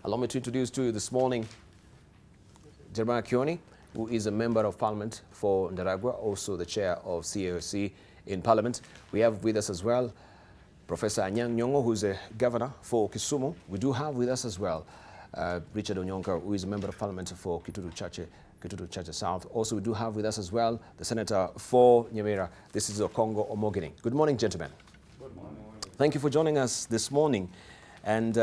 Allow me to introduce to you this morning Jeremiah Kioni, who is a member of Parliament for Ndaragwa, also the chair of CAOC in Parliament. We have with us as well Professor Anyang' Nyong'o, who is a governor for Kisumu. We do have with us as well Richard Onyonka, who is a member of Parliament for Kitutu Chache South. Also, we do have with us as well the senator for Nyamira. This is Okongo Omogeni. Good morning, gentlemen. Good morning. Thank you for joining us this morning. And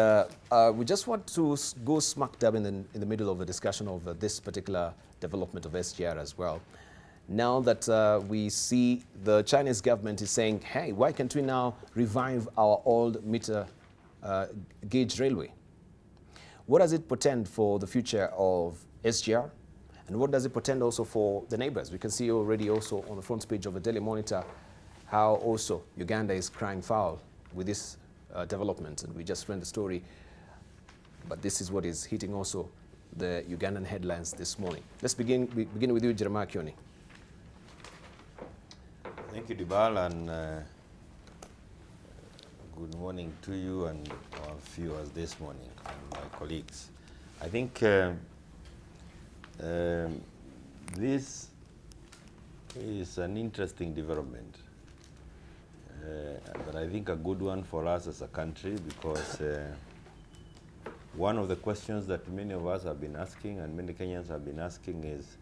we just want to go smack dab in the middle of the discussion of this particular development of SGR as well. Now that we see the Chinese government is saying, hey, why can't we now revive our old meter gauge railway? What does it portend for the future of SGR? And what does it portend also for the neighbors? We can see already also on the front page of the Daily Monitor how also Uganda is crying foul with this development. And we just ran the story. But this is what is hitting also the Ugandan headlines this morning. Let's begin with you, Jeremiah Kioni. Thank you, Dibal, and good morning to you and our viewers this morning, and my colleagues. I think this is an interesting development, but I think a good one for us as a country, because one of the questions that many of us have been asking and many Kenyans have been asking is,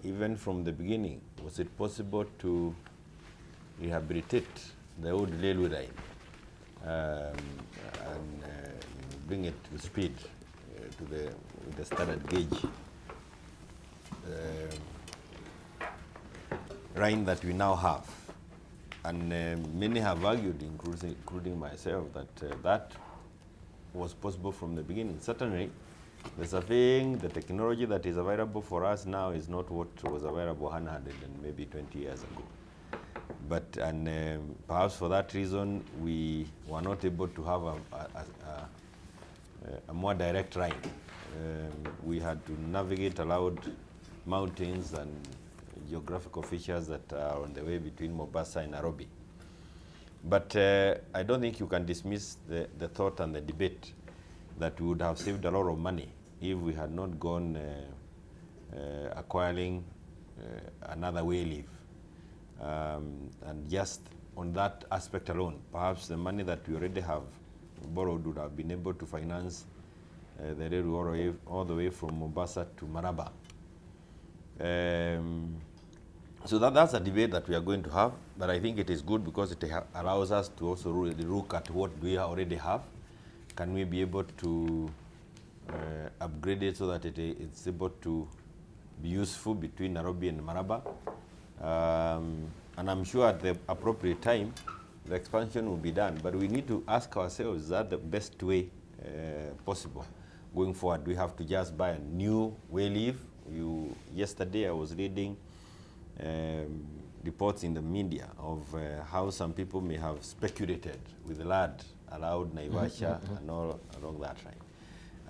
even from the beginning, was it possible to rehabilitate the old railway line and bring it to speed to the standard gauge line that we now have? And many have argued, including myself, that that was possible from the beginning. Certainly, the surveying, the technology that is available for us now is not what was available 100 and maybe 20 years ago. But, and perhaps for that reason, we were not able to have a more direct line. We had to navigate around mountains and geographical features that are on the way between Mombasa and Nairobi. But I don't think you can dismiss the thought and the debate that we would have saved a lot of money if we had not gone acquiring another way leave. And just on that aspect alone, perhaps the money that we already have borrowed would have been able to finance the railway all the way from Mombasa to Maraba. So that's a debate that we are going to have, but I think it is good because it allows us to also really look at what we already have. Can we be able to upgrade it so that it's able to be useful between Nairobi and Maraba? And I'm sure at the appropriate time, the expansion will be done. But we need to ask ourselves, is that the best way possible going forward? We have to just buy a new way leave. Yesterday I was reading reports in the media of how some people may have speculated with the land around Naivasha and all along that line.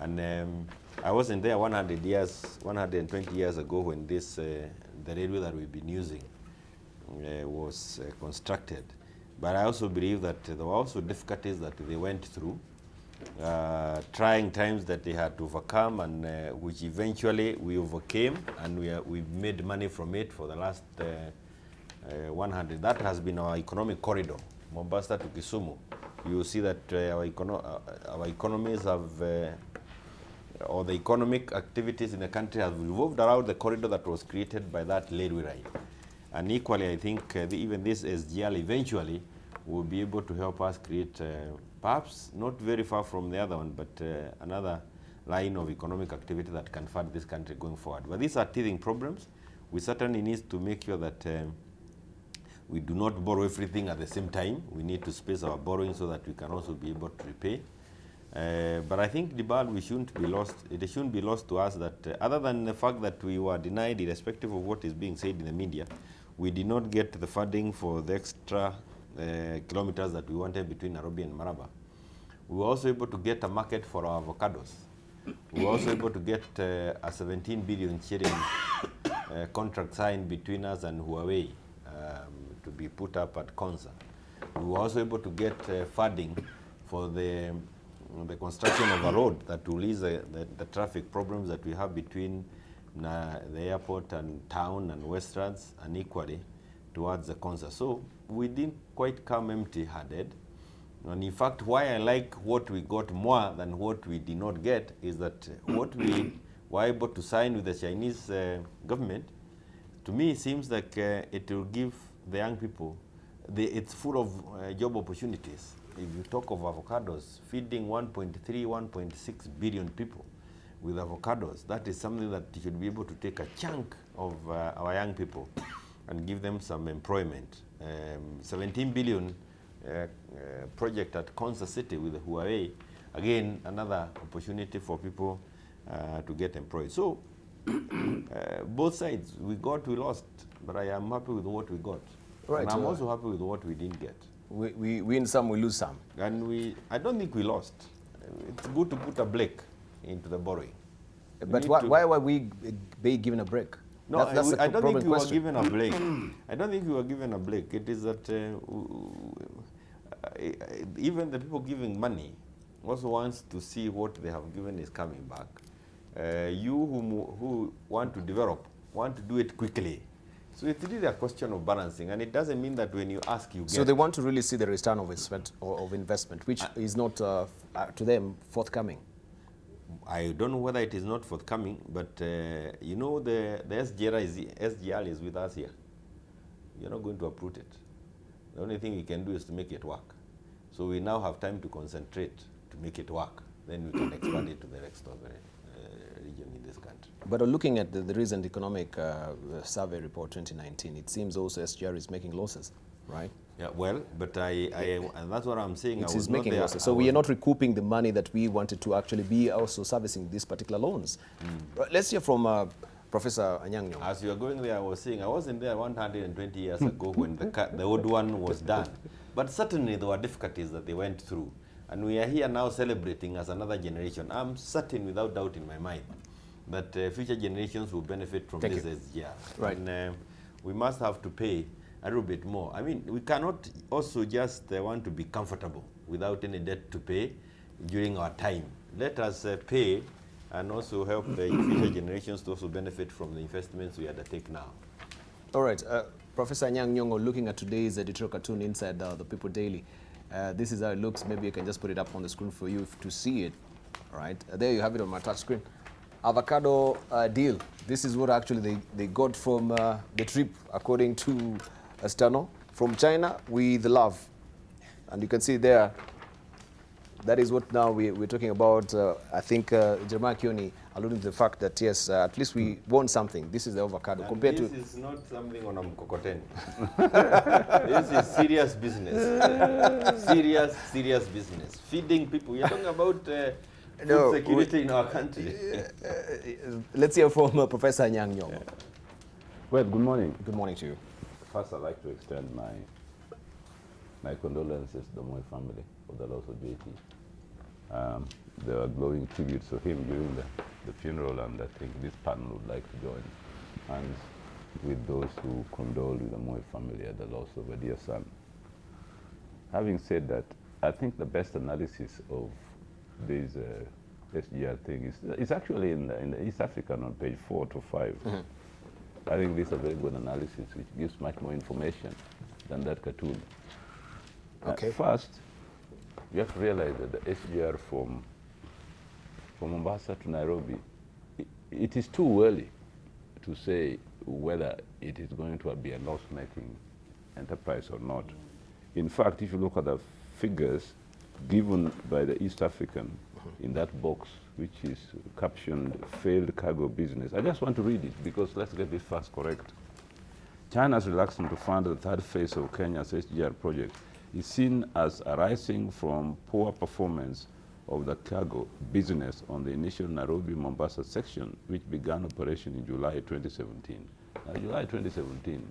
And I wasn't there 120 years ago when this, the railway that we've been using was constructed. But I also believe that there were also difficulties that they went through, trying times that they had to overcome, and which eventually we overcame, and we've made money from it for the last 100. That has been our economic corridor, Mombasa to Kisumu. You will see that our economies have, or the economic activities in the country have revolved around the corridor that was created by that railway line. And equally, I think even this SGR eventually will be able to help us create, perhaps not very far from the other one, but another line of economic activity that can fund this country going forward. But these are teething problems. We certainly need to make sure that we do not borrow everything at the same time. We need to space our borrowing so that we can also be able to repay. But I think the bar, we shouldn't be lost. It shouldn't be lost to us that other than the fact that we were denied, irrespective of what is being said in the media, we did not get the funding for the extra kilometers that we wanted between Nairobi and Maraba. We were also able to get a market for our avocados. We were also able to get a 17 billion shilling contract signed between us and Huawei to be put up at Konza. We were also able to get funding for the the construction of a road that will ease the traffic problems that we have between the airport and town and Westlands, and equally towards the concert. So we didn't quite come empty-handed. And in fact, why I like what we got more than what we did not get is that what we were able to sign with the Chinese government, to me, it seems like it will give the young people, it's full of job opportunities. If you talk of avocados, feeding 1.3, 1.6 billion people with avocados, that is something that you should be able to take a chunk of our young people and give them some employment. 17 billion project at Kansas City with Huawei, again, another opportunity for people to get employed. So both sides, we got, we lost, but I am happy with what we got. Right, and I'm also happy with what we didn't get. We win some, we lose some. And I don't think we lost. It's good to put a break into the borrowing. But why were we being given a break? No, I don't think we were given a break. I don't think we were given a break. It is that even the people giving money also wants to see what they have given is coming back. You who want to develop, want to do it quickly. So it's really a question of balancing, and it doesn't mean that when you ask, you get. So they want to really see the return of investment, which is not, to them, forthcoming. I don't know whether it is not forthcoming, but you know the SGR is with us here. You're not going to uproot it. The only thing we can do is to make it work. So we now have time to concentrate to make it work. Then we can expand it to the rest of the region in this country. But looking at the recent economic survey report 2019, it seems also SGR is making losses, right? Yeah, well, but and that's what I'm saying. It is making losses. So we are not recouping the money that we wanted to actually be also servicing these particular loans. Let's hear from Professor Anyang Nyong'o. As you are going there, I was saying, I wasn't there 120 years ago when the old one was done. But certainly there were difficulties that they went through. And we are here now celebrating as another generation. I'm certain, without doubt in my mind, that future generations will benefit from this SGR. Right. And we must have to pay a little bit more. I mean, we cannot also just want to be comfortable without any debt to pay during our time. Let us pay and also help the future generations to also benefit from the investments we undertake now. All right. Professor Anyang Nyong'o, looking at today's editorial cartoon inside the People Daily, this is how it looks. Maybe you can just put it up on the screen for you to see it. All right. There you have it on my touch screen. Avocado deal. This is what actually they got from the trip, according to Stano, from China with love. And you can see there, that is what now we're talking about. I think Jeremiah Kioni alluding to the fact that, yes, at least we won something. This is the avocado. And compared this to is not something on a mkokoteni. This is serious business. Serious business. Feeding people. You're talking about food security in our country. Let's hear from Professor Anyang Nyong'o. Well, good morning. Good morning to you. First, I'd like to extend my condolences to the Moy family for the loss of JT. There were glowing tributes to him during the funeral, and I think this panel would like to join hands with those who condole with the Moy family at the loss of a dear son. Having said that, I think the best analysis of this SGR thing is actually in the East African on page 4 to 5. I think this is a very good analysis which gives much more information than that cartoon. Okay. First, you have to realize that the SGR from Mombasa to Nairobi, it is too early to say whether it is going to be a loss-making enterprise or not. In fact, if you look at the figures given by the East African in that box, which is captioned failed cargo business. I just want to read it because let's get this first correct. China's reluctance to fund the third phase of Kenya's SGR project is seen as arising from poor performance of the cargo business on the initial Nairobi-Mombasa section, which began operation in July 2017. Now, July 2017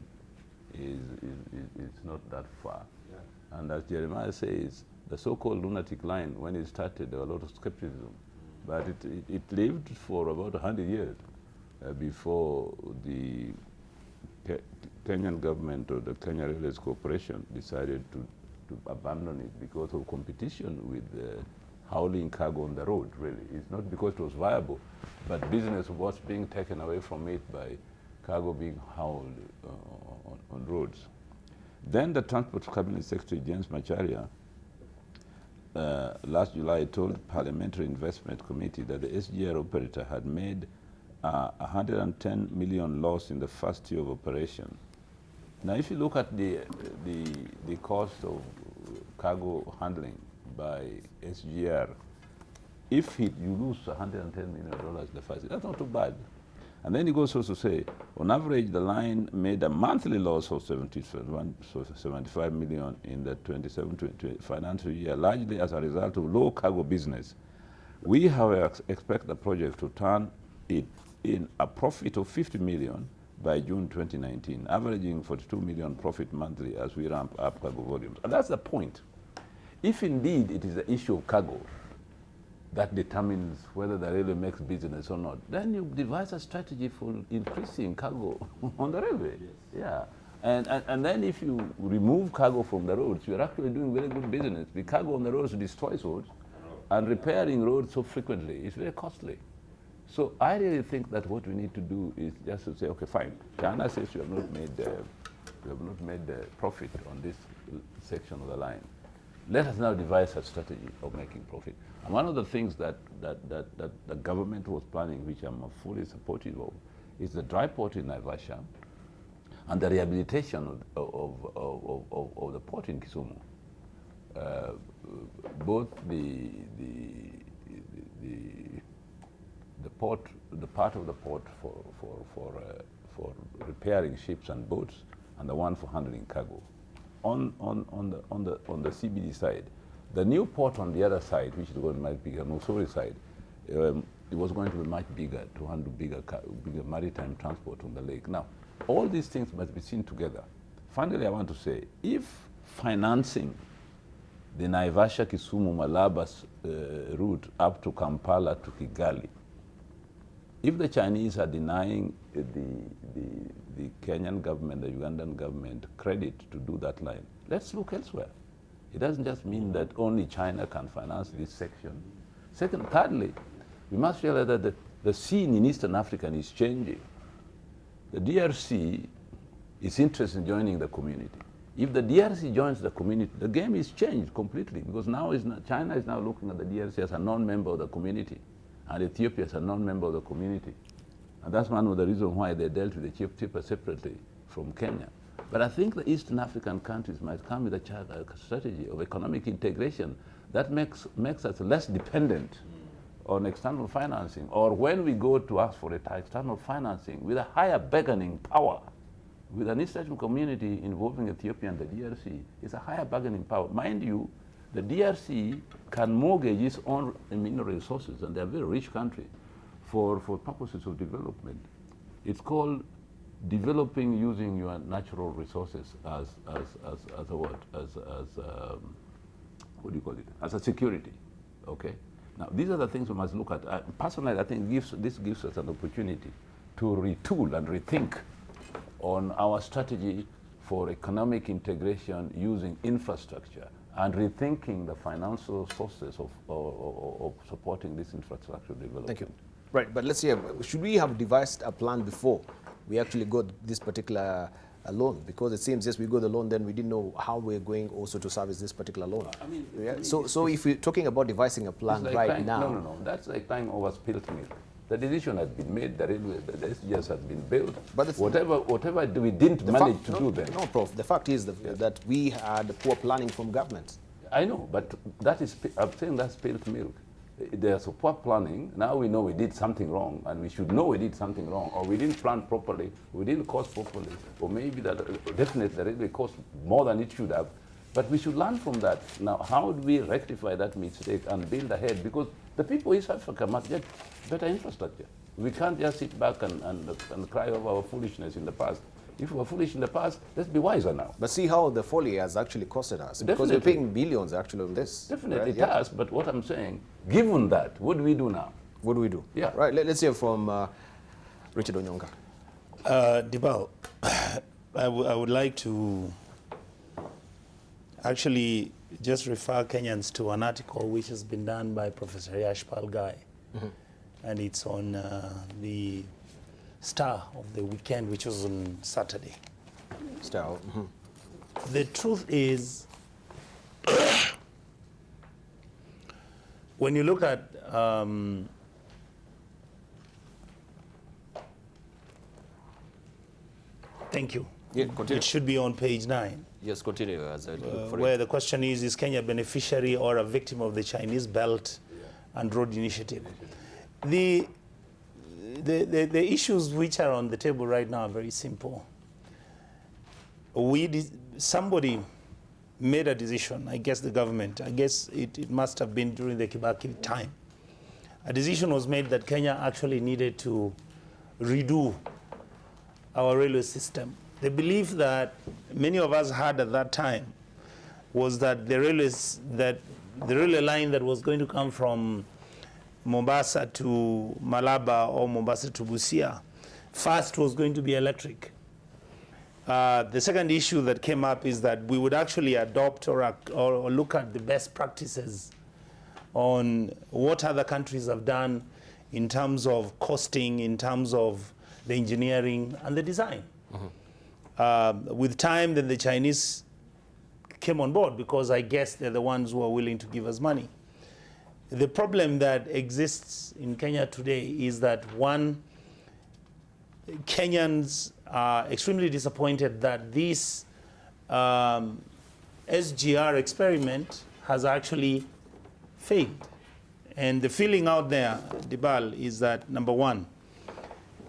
is not that far. Yeah. And as Jeremiah says, the so-called lunatic line, when it started, there was a lot of skepticism. But it lived for about 100 years before the Kenyan government or the Kenya Railways Corporation decided to abandon it because of competition with hauling cargo on the road, really. It's not because it was viable, but business was being taken away from it by cargo being hauled on roads. Then the Transport Cabinet Secretary, James Macharia, last July told Parliamentary Investment Committee that the SGR operator had made 110 million loss in the first year of operation. Now, if you look at the cost of cargo handling by SGR, if you lose $110 million the first year, that's not too bad. And then he goes on to say, on average, the line made a monthly loss of 75 million in the 27-28 financial year, largely as a result of low cargo business. We, however, expect the project to turn it in a profit of 50 million by June 2019, averaging 42 million profit monthly as we ramp up cargo volumes. And that's the point. If indeed it is the issue of cargo that determines whether the railway makes business or not, then you devise a strategy for increasing cargo on the railway. Yes. Yeah. And then if you remove cargo from the roads, you're actually doing very good business. The cargo on the roads destroys roads, and repairing roads so frequently is very costly. So I really think that what we need to do is just to say, okay, fine. China says you have not made the profit on this section of the line. Let us now devise a strategy of making profit. And one of the things that the government was planning, which I'm fully supportive of, is the dry port in Naivasha and the rehabilitation of the port in Kisumu. Both the port, the part of the port for repairing ships and boats, and the one for handling cargo. On the CBD side, the new port on the other side, which is going to be much bigger, Musori side, it was going to be much bigger to handle bigger maritime transport on the lake. Now, all these things must be seen together. Finally, I want to say, if financing the Naivasha-Kisumu-Malaba route up to Kampala to Kigali, if the Chinese are denying the Kenyan government, the Ugandan government credit to do that line, let's look elsewhere. It doesn't just mean that only China can finance this section. Thirdly, we must realize that the scene in Eastern Africa is changing. The DRC is interested in joining the community. If the DRC joins the community, the game is changed completely, because now China is now looking at the DRC as a non-member of the community, and Ethiopia as a non-member of the community. And that's one of the reasons why they dealt with Ethiopia separately from Kenya. But I think the Eastern African countries might come with a strategy of economic integration that makes us less dependent on external financing, or when we go to ask for external financing with a higher bargaining power. With an East African community involving Ethiopia and the DRC, it's a higher bargaining power. Mind you, the DRC can mortgage its own mineral resources, and they're a very rich country, for purposes of development. It's called developing using your natural resources as what do you call it? As a security, okay? Now, these are the things we must look at. Personally, I think this gives us an opportunity to retool and rethink on our strategy for economic integration using infrastructure, and rethinking the financial sources of supporting this infrastructure development. Thank you. Right, but let's see, should we have devised a plan before we actually got this particular loan? Because it seems, yes, we got the loan, then we didn't know how we're going also to service this particular loan. I mean, yeah? So if we're talking about devising a plan right now... No, that's like time over spilt milk. The decision has been made, the SGS has been built. But whatever we didn't manage to do then. No, Prof, the fact is that we had poor planning from government. I know, but I'm saying that's spilt milk. There's a poor planning. Now we know we did something wrong, and we should know we did something wrong, or we didn't plan properly, we didn't cost properly, or maybe definitely the railway cost more than it should have. But we should learn from that. Now, how do we rectify that mistake and build ahead? Because the people in East Africa must get better infrastructure. We can't just sit back and cry over our foolishness in the past. If we were foolish in the past, let's be wiser now. But see how the folly has actually costed us. Definitely. Because we're paying billions actually on this. Definitely, right? It has. But what I'm saying, given that, what do we do now? What do we do? Yeah. Right, let's hear from Richard Onyonga. Dibal, I would like to actually just refer Kenyans to an article which has been done by Professor Yashpal Gai, and it's on the Star of the weekend, which was on Saturday. Star. The truth is, when you look at thank you. Yeah, continue. It should be on page 9. Yes, continue as I look for Where it. the question is Kenya a beneficiary or a victim of the Chinese Belt and Road Initiative? The issues which are on the table right now are very simple. Somebody made a decision, I guess the government, I guess it must have been during the Kibaki time. A decision was made that Kenya actually needed to redo our railway system. The belief that many of us had at that time was that the railway line that was going to come from Mombasa to Malaba or Mombasa to Busia first was going to be electric. The second issue that came up is that we would actually adopt or look at the best practices on what other countries have done in terms of costing, in terms of the engineering and the design. With time, then the Chinese came on board because I guess they're the ones who are willing to give us money. The problem that exists in Kenya today is that, one, Kenyans are extremely disappointed that this SGR experiment has actually failed. And the feeling out there, Dibal, is that, number one,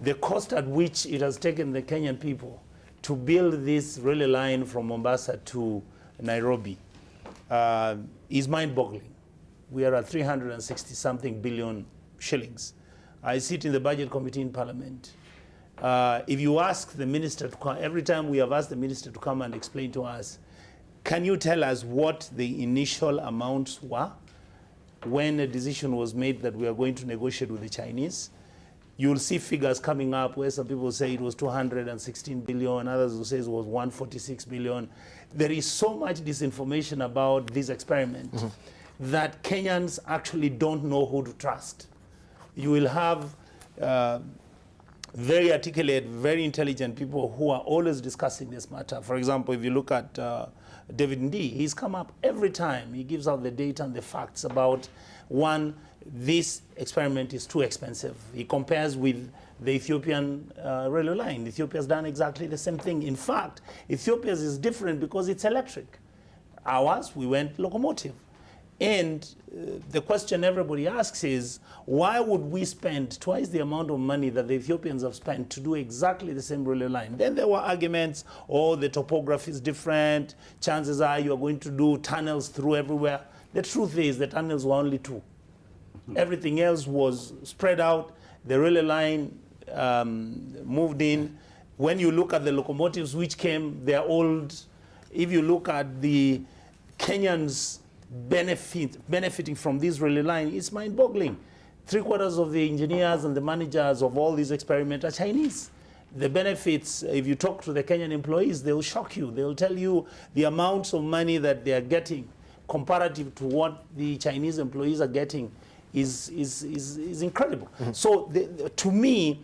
the cost at which it has taken the Kenyan people to build this railway line from Mombasa to Nairobi is mind-boggling. We are at 360-something billion shillings. I sit in the budget committee in Parliament. If you ask the minister to come, every time we have asked the minister to come and explain to us, can you tell us what the initial amounts were when a decision was made that we are going to negotiate with the Chinese? You'll see figures coming up where some people say it was 216 billion, others will say it was 146 billion. There is so much disinformation about this experiment that Kenyans actually don't know who to trust. You will have very articulate, very intelligent people who are always discussing this matter. For example, if you look at David Ndii, he's come up every time. He gives out the data and the facts about, one, this experiment is too expensive. He compares with the Ethiopian railway line. Ethiopia's done exactly the same thing. In fact, Ethiopia's is different because it's electric. Ours, we went locomotive. And the question everybody asks is, why would we spend twice the amount of money that the Ethiopians have spent to do exactly the same railway line? Then there were arguments, oh, the topography is different. Chances are you are going to do tunnels through everywhere. The truth is the tunnels were only 2. Everything else was spread out. The railway line moved in. When you look at the locomotives which came, they're old. If you look at the Kenyans benefiting from this railway line, it's mind-boggling. 3/4 of the engineers and the managers of all these experiments are Chinese. The benefits, if you talk to the Kenyan employees, they will shock you. They will tell you the amounts of money that they are getting comparative to what the Chinese employees are getting is incredible. So to me,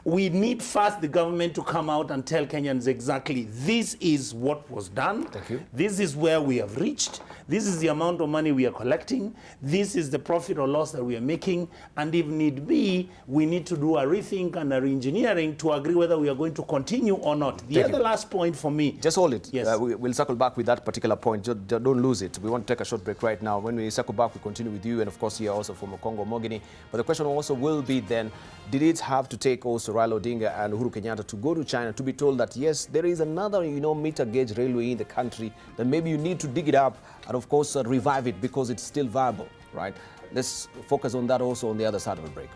we need first the government to come out and tell Kenyans exactly this is what was done. Thank you. This is where we have reached. This is the amount of money we are collecting. This is the profit or loss that we are making. And if need be, we need to do a rethink and a re-engineering to agree whether we are going to continue or not. The other last point for me. Just hold it. Yes. We'll circle back with that particular point. Don't lose it. We want to take a short break right now. When we circle back, we continue with you. And of course, here also from Okongo Mogini. But the question also will be then, did it have to take also Raila Odinga and Uhuru Kenyatta to go to China to be told that, yes, there is another, meter gauge railway in the country, that maybe you need to dig it up and, of course, revive it because it's still viable, right? Let's focus on that also on the other side of the break.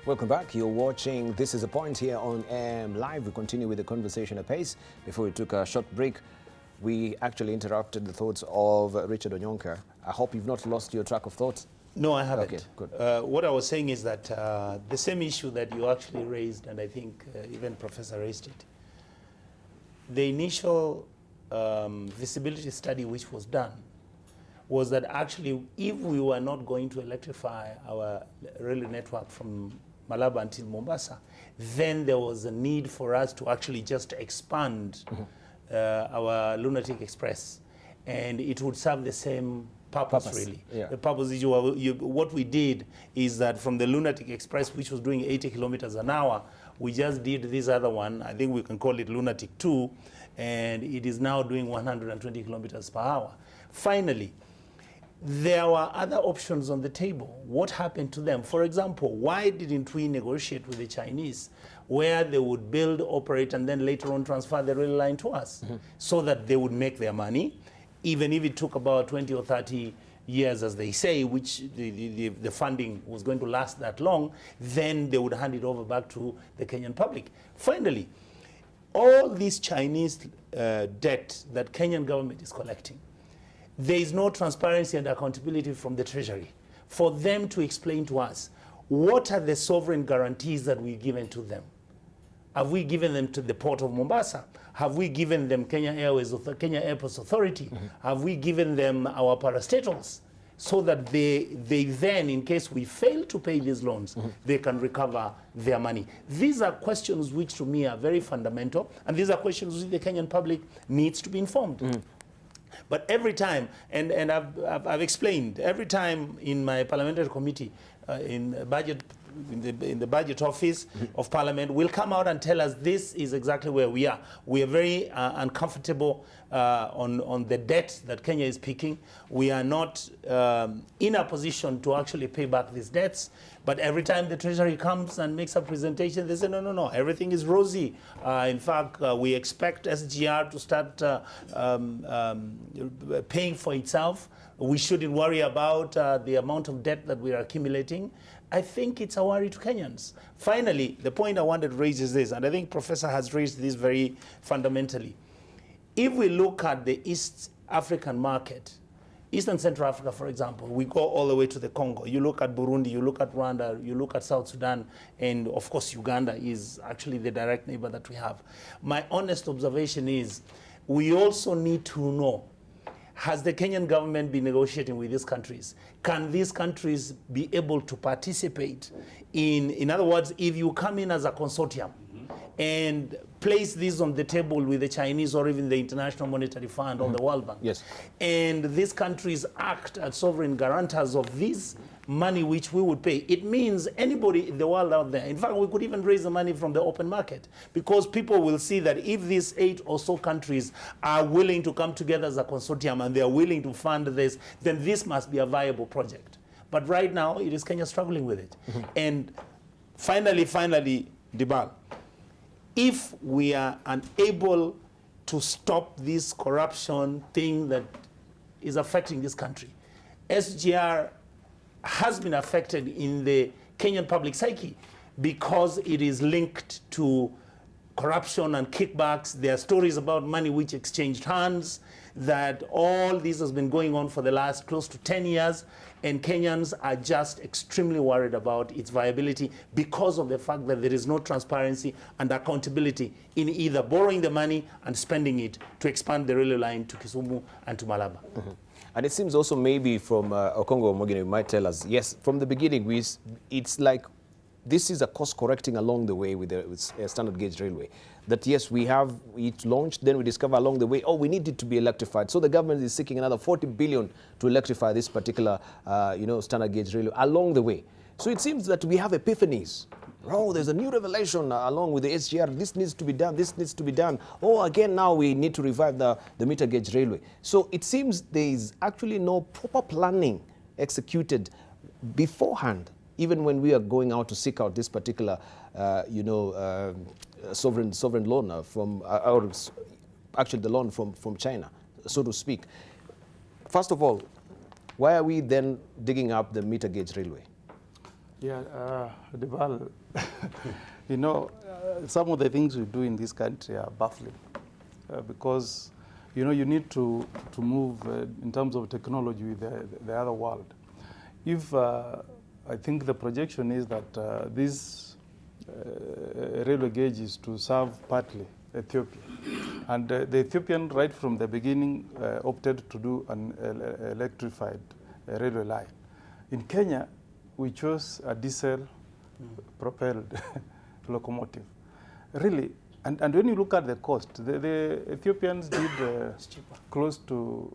Welcome back. You're watching This is a Point here on AM Live. We continue with the conversation apace. Before we took a short break, we actually interrupted the thoughts of Richard Onyonka. I hope you've not lost your track of thought. No, I haven't. Okay, good. What I was saying is that the same issue that you actually raised, and I think even Professor raised it, the initial visibility study which was done was that actually if we were not going to electrify our rail network from Malaba until Mombasa, then there was a need for us to actually just expand our Lunatic Express, and it would serve the same purpose really. Yeah. The purpose is what we did is that from the Lunatic Express, which was doing 80 kilometers an hour, we just did this other one. I think we can call it Lunatic 2, and it is now doing 120 kilometers per hour. Finally, there were other options on the table. What happened to them? For example, why didn't we negotiate with the Chinese where they would build, operate, and then later on transfer the rail line to us so that they would make their money, even if it took about 20 or 30 years, as they say, which the funding was going to last that long, then they would hand it over back to the Kenyan public. Finally, all this Chinese debt that Kenyan government is collecting, there is no transparency and accountability from the Treasury for them to explain to us what are the sovereign guarantees that we've given to them. Have we given them to the port of Mombasa? Have we given them Kenya Airways, Kenya Airports Authority? Have we given them our parastatals so that they then, in case we fail to pay these loans, they can recover their money? These are questions which to me are very fundamental, and these are questions which the Kenyan public needs to be informed. But every time, and I've explained, every time in my parliamentary committee, in the budget office of Parliament, will come out and tell us this is exactly where we are. We are very uncomfortable on the debt that Kenya is picking. We are not in a position to actually pay back these debts. But every time the Treasury comes and makes a presentation, they say, no, everything is rosy. In fact, we expect SGR to start paying for itself. We shouldn't worry about the amount of debt that we are accumulating. I think it's a worry to Kenyans. Finally, the point I wanted to raise is this, and I think Professor has raised this very fundamentally. If we look at the East African market, East and Central Africa, for example, we go all the way to the Congo. You look at Burundi, you look at Rwanda, you look at South Sudan, and of course Uganda is actually the direct neighbor that we have. My honest observation is we also need to know, has the Kenyan government been negotiating with these countries? Can these countries be able to participate in other words, if you come in as a consortium and place this on the table with the Chinese or even the International Monetary Fund or the World Bank, Yes. and these countries act as sovereign guarantors of this money which we would pay, it means anybody in the world out there, in fact, we could even raise the money from the open market, because people will see that if these 8 or so countries are willing to come together as a consortium and they are willing to fund this, then this must be a viable project. But right now, it is Kenya struggling with it. And finally, Dibal, if we are unable to stop this corruption thing that is affecting this country, SGR has been affected in the Kenyan public psyche because it is linked to corruption and kickbacks. There are stories about money which exchanged hands, that all this has been going on for the last close to 10 years, and Kenyans are just extremely worried about its viability because of the fact that there is no transparency and accountability in either borrowing the money and spending it to expand the railway line to Kisumu and to Malaba. And it seems also maybe from Okongo Omogeni might tell us, yes, from the beginning, it's like this is a course correcting along the way with the standard gauge railway. That yes, we have it launched, then we discover along the way, oh, we need it to be electrified. So the government is seeking another 40 billion to electrify this particular, standard gauge railway along the way. So it seems that we have epiphanies. Oh, there's a new revelation along with the SGR. This needs to be done. This needs to be done. Oh, again, now we need to revive the meter gauge railway. So it seems there is actually no proper planning executed beforehand, even when we are going out to seek out this particular, sovereign loan from, or actually the loan from China, so to speak. First of all, why are we then digging up the meter gauge railway? Yeah, Debal, you know, some of the things we do in this country are baffling because, you know, you need to move in terms of technology with the other world. If I think the projection is that this railway gauge is to serve partly Ethiopia. And the Ethiopian, right from the beginning, opted to do an electrified railway line. In Kenya, we chose a diesel-propelled locomotive. Really, and when you look at the cost, the Ethiopians did close to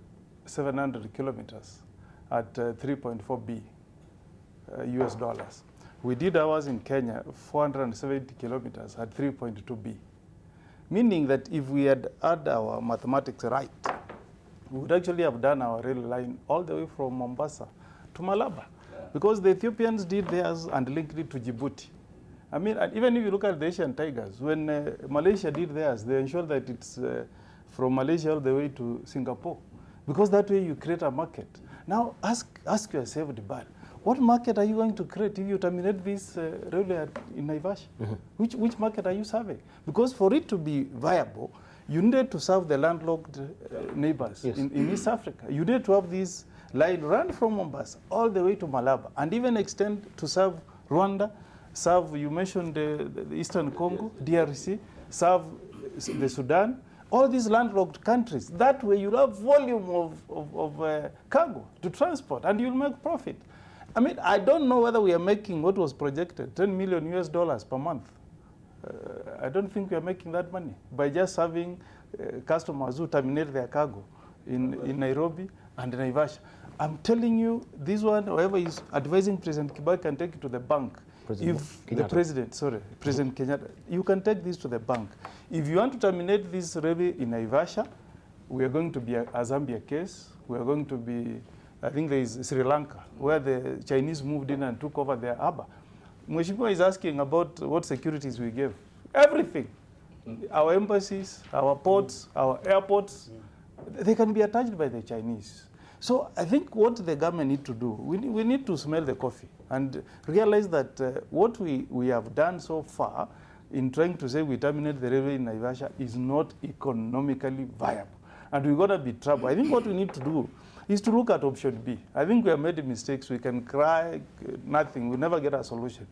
700 kilometers at 3.4 B US dollars. We did ours in Kenya, 470 kilometers at 3.2 B. Meaning that if we had our mathematics right, we would actually have done our rail line all the way from Mombasa to Malaba. Because the Ethiopians did theirs and linked it to Djibouti. I mean, even if you look at the Asian Tigers, when Malaysia did theirs, they ensured that it's from Malaysia all the way to Singapore. Because that way you create a market. Now ask yourself, Debal, what market are you going to create if you terminate this railway in Naivasha? Mm-hmm. Which market are you serving? Because for it to be viable, you need to serve the landlocked neighbors in East Africa. You need to have this line run from Mombasa all the way to Malaba and even extend to serve Rwanda, serve, you mentioned the Eastern Congo, DRC, serve the Sudan, all these landlocked countries. That way you'll have volume of cargo to transport and you'll make profit. I mean, I don't know whether we are making what was projected, 10 million US dollars per month. I don't think we are making that money by just serving customers who terminate their cargo in Nairobi and Naivasha. I'm telling you, this one, whoever is advising President Kibaki can take it to the bank. President Kenyatta, you can take this to the bank. If you want to terminate this railway in Naivasha, we are going to be a Zambia case. We are going to be, I think there is Sri Lanka, where the Chinese moved in and took over their harbour. Mheshimiwa is asking about what securities we gave. Everything. Our embassies, our ports, our airports, they can be attached by the Chinese. So I think what the government need to do, we need to smell the coffee and realize that what we have done so far in trying to say we terminate the railway in Naivasha is not economically viable. And we're going to be trouble. I think what we need to do is to look at option B. I think we have made mistakes. We can cry, nothing. We'll never get a solution.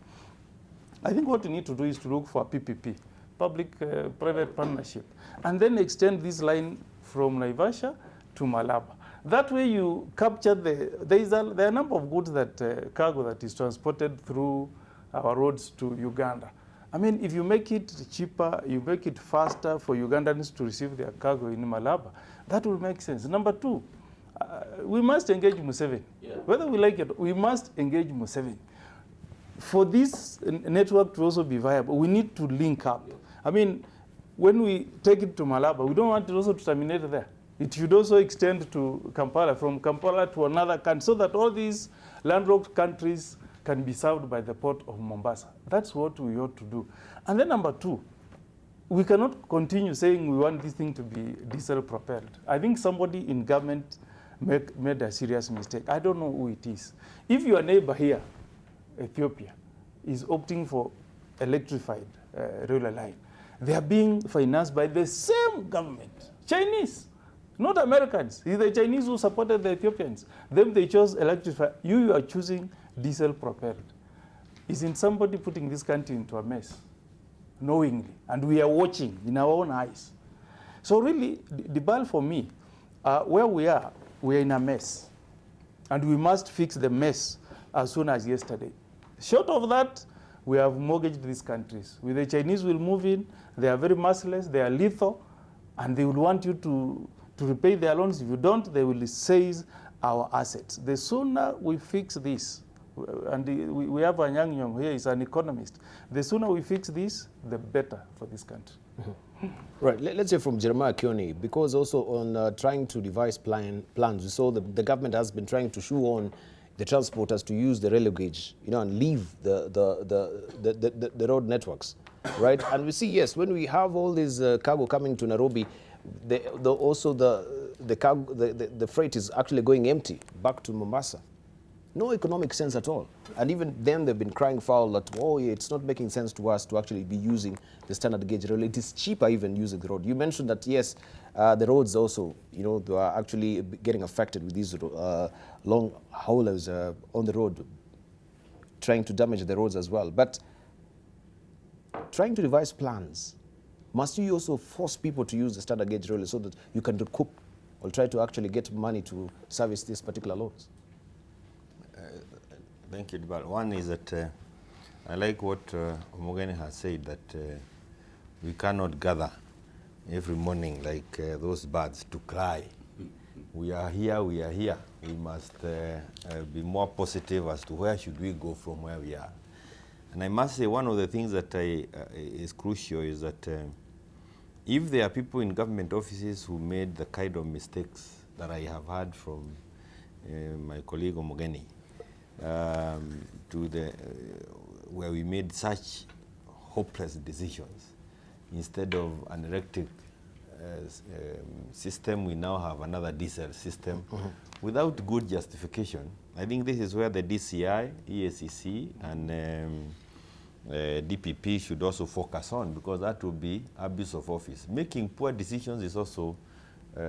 I think what we need to do is to look for a PPP, public-private partnership, and then extend this line from Naivasha to Malaba. That way you capture there are a number of goods that cargo that is transported through our roads to Uganda. I mean, if you make it cheaper, you make it faster for Ugandans to receive their cargo in Malaba, that will make sense. Number two, we must engage Museveni. Yeah. Whether we like it, we must engage Museveni. For this network to also be viable, we need to link up. I mean, when we take it to Malaba, we don't want it also to terminate there. It should also extend to Kampala, from Kampala to another country, so that all these landlocked countries can be served by the port of Mombasa. That's what we ought to do. And then number two, we cannot continue saying we want this thing to be diesel-propelled. I think somebody in government made a serious mistake. I don't know who it is. If your neighbor here, Ethiopia, is opting for electrified railway line, they are being financed by the same government, Chinese. Not Americans. It's the Chinese who supported the Ethiopians. Them they chose electrified. You are choosing diesel propelled. Isn't somebody putting this country into a mess? Knowingly. And we are watching in our own eyes. So really, the ball for me, where we are in a mess. And we must fix the mess as soon as yesterday. Short of that, we have mortgaged these countries. With the Chinese will move in, they are very merciless, they are lethal, and they will want you to repay their loans. If you don't, they will seize our assets. The sooner we fix this, and we have a young here, he's an economist. The sooner we fix this, the better for this country. Mm-hmm. Right, let's say from Jeremiah Kioni, because also on trying to devise plans, we saw the government has been trying to shoe on the transporters to use the railway gauge, and leave the road networks, right? And we see, yes, when we have all this cargo coming to Nairobi, the freight is actually going empty back to Mombasa. no economic sense at all. And even then they've been crying foul that, oh yeah, it's not making sense to us to actually be using the standard gauge railway. It is cheaper even using the road. You mentioned that, yes, the roads also, you know, they are actually getting affected with these long haulers on the road, trying to damage the roads as well. But trying to devise plans, must you also force people to use the standard gauge railway so that you can recoup or try to actually get money to service these particular loans? Thank you, Dibal. One is that I like what Omogeni has said, that we cannot gather every morning like those birds to cry. We are here, we are here. We must be more positive as to where should we go from where we are. And I must say one of the things that is crucial is that if there are people in government offices who made the kind of mistakes that I have heard from my colleague Omogeni, to the where we made such hopeless decisions, instead of an electric system, we now have another diesel system without good justification. I think this is where the DCI, EACC, and DPP should also focus on, because that will be abuse of office. Making poor decisions is also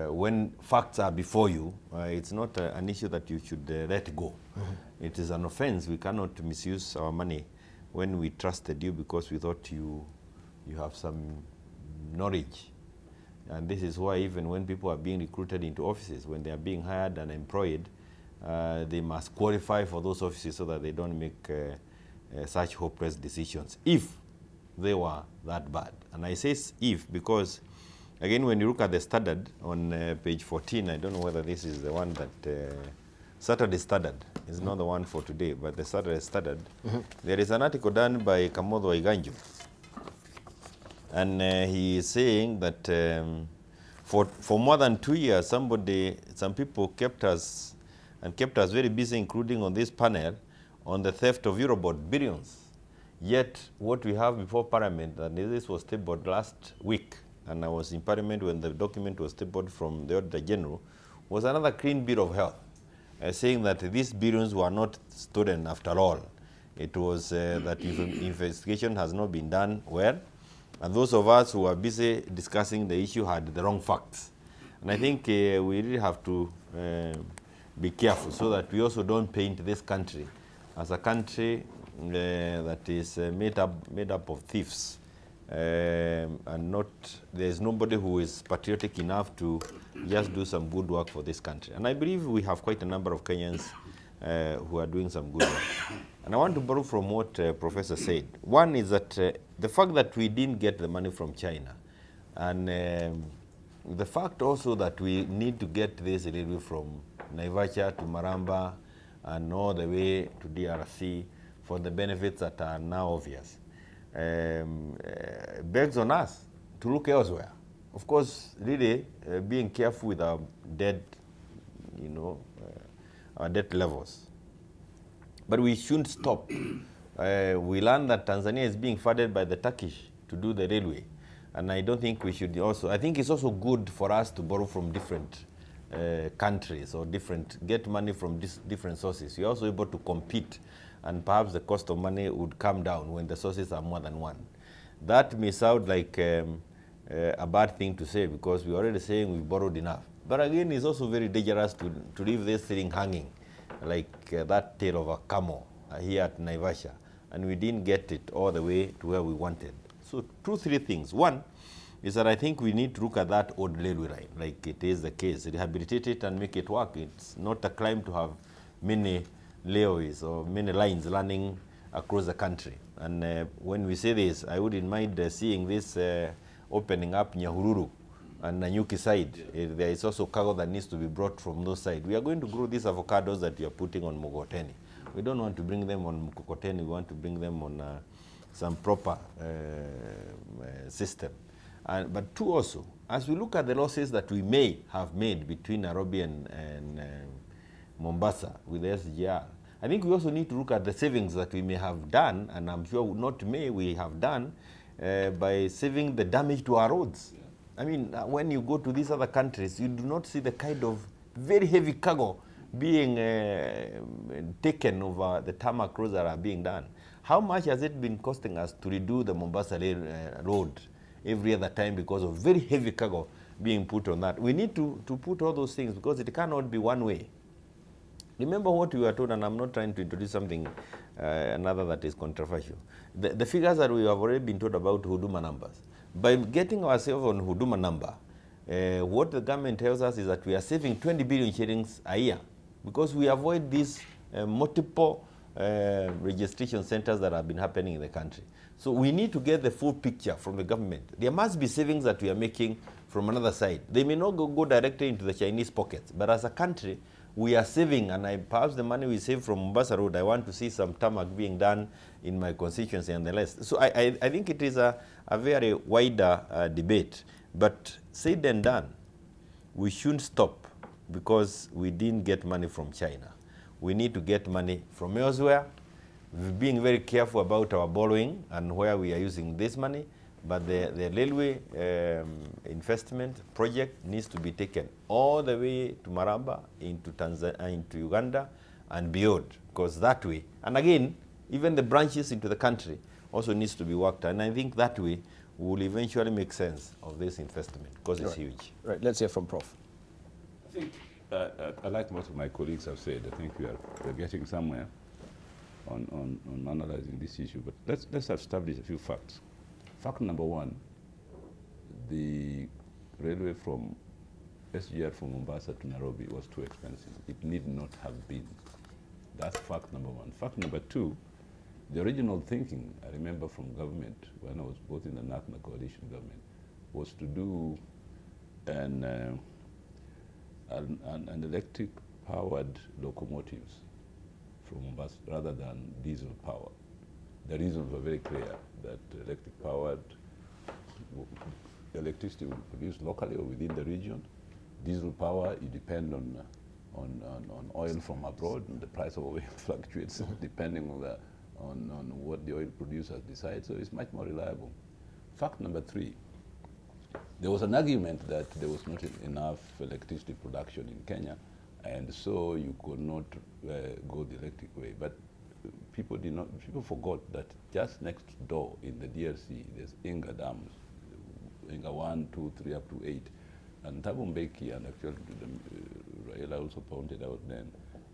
when facts are before you, it's not an issue that you should let go. It is an offense. We cannot misuse our money when we trusted you because we thought you have some knowledge. And this is why even when people are being recruited into offices, when they are being hired and employed, they must qualify for those offices so that they don't make such hopeless decisions, if they were that bad. And I say if because, again, when you look at the Standard on page 14, I don't know whether this is the one that Saturday Standard is not the one for today, but the Saturday Standard. There is an article done by Kamodho Iganjo, and he is saying that for more than 2 years, some people kept us very busy, including on this panel, on the theft of Eurobond billions. Yet what we have before Parliament, and this was tabled last week, and I was in Parliament when the document was tabled from the Auditor General, was another clean bill of health, saying that these billions were not stolen after all. It was that investigation has not been done well, and those of us who were busy discussing the issue had the wrong facts. And I think we really have to be careful so that we also don't paint this country as a country that is made up of thieves. And there's nobody who is patriotic enough to just do some good work for this country. And I believe we have quite a number of Kenyans who are doing some good work. And I want to borrow from what Professor said. One is that the fact that we didn't get the money from China, and the fact also that we need to get this railway from Naivasha to Maramba and all the way to DRC for the benefits that are now obvious, begs on us to look elsewhere. Of course, really being careful with our debt, our debt levels. But we shouldn't stop. We learned that Tanzania is being funded by the Turkish to do the railway. And I don't think we should also, I think it's also good for us to borrow from different countries or get money from different sources. You're also able to compete, and perhaps the cost of money would come down when the sources are more than one. That may sound like a bad thing to say, because we're already saying we've borrowed enough. But again, it's also very dangerous to leave this thing hanging, like that tail of a camel here at Naivasha, and we didn't get it all the way to where we wanted. So 2-3 things. One is that I think we need to look at that old railway line, like it is the case, rehabilitate it and make it work. It's not a crime to have many railways or many lines running across the country. And when we say this, I wouldn't mind seeing this opening up Nyahururu and Nanyuki side. There is also cargo that needs to be brought from those sides. We are going to grow these avocados that we are putting on Mogoteni. We don't want to bring them on Mkokoteni, we want to bring them on some proper system. But two also, as we look at the losses that we may have made between Nairobi and Mombasa with the SGR, I think we also need to look at the savings that we may have done, and I'm sure not may, we have done, by saving the damage to our roads. I mean, when you go to these other countries, you do not see the kind of very heavy cargo being taken over the tarmac roads that are being done. How much has it been costing us to redo the Mombasa road every other time because of very heavy cargo being put on that? We need to put all those things because it cannot be one way. Remember what we were told, and I'm not trying to introduce something another that is controversial. The figures that we have already been told about Huduma numbers. By getting ourselves on Huduma number, what the government tells us is that we are saving 20 billion shillings a year because we avoid these multiple registration centers that have been happening in the country. So we need to get the full picture from the government. There must be savings that we are making from another side. They may not go directly into the Chinese pockets, but as a country, we are saving, and perhaps the money we save from Mombasa Road, I want to see some tarmac being done in my constituency and the rest. So I think it is a very wider debate. But said and done, we shouldn't stop because we didn't get money from China. We need to get money from elsewhere. We're being very careful about our borrowing and where we are using this money. But the railway investment project needs to be taken all the way to Maraba, into Tanzania, into Uganda, and beyond. Because that way, and again, even the branches into the country also needs to be worked. And I think that way will eventually make sense of this investment because it's huge. Right. Let's hear from Prof. I think, I like what my colleagues have said. I think we're getting somewhere on analyzing this issue. But let's establish a few facts. Fact number one, the railway from SGR from Mombasa to Nairobi was too expensive. It need not have been. That's fact number one. Fact number two, the original thinking, I remember from government, when I was both in the NACNA coalition government, was to do an electric-powered locomotives from Mombasa rather than diesel power. The reasons were very clear, that electric-powered electricity will be produced locally or within the region. Diesel power, you depend on oil from abroad, and the price of oil fluctuates depending on what the oil producers decide, so it's much more reliable. Fact number three, there was an argument that there was not enough electricity production in Kenya, and so you could not go the electric way. But people forgot that just next door in the DRC, there's Inga dams, Inga 1, 2, 3, up to 8. And Thabo Mbeki and actually Raila also pointed out then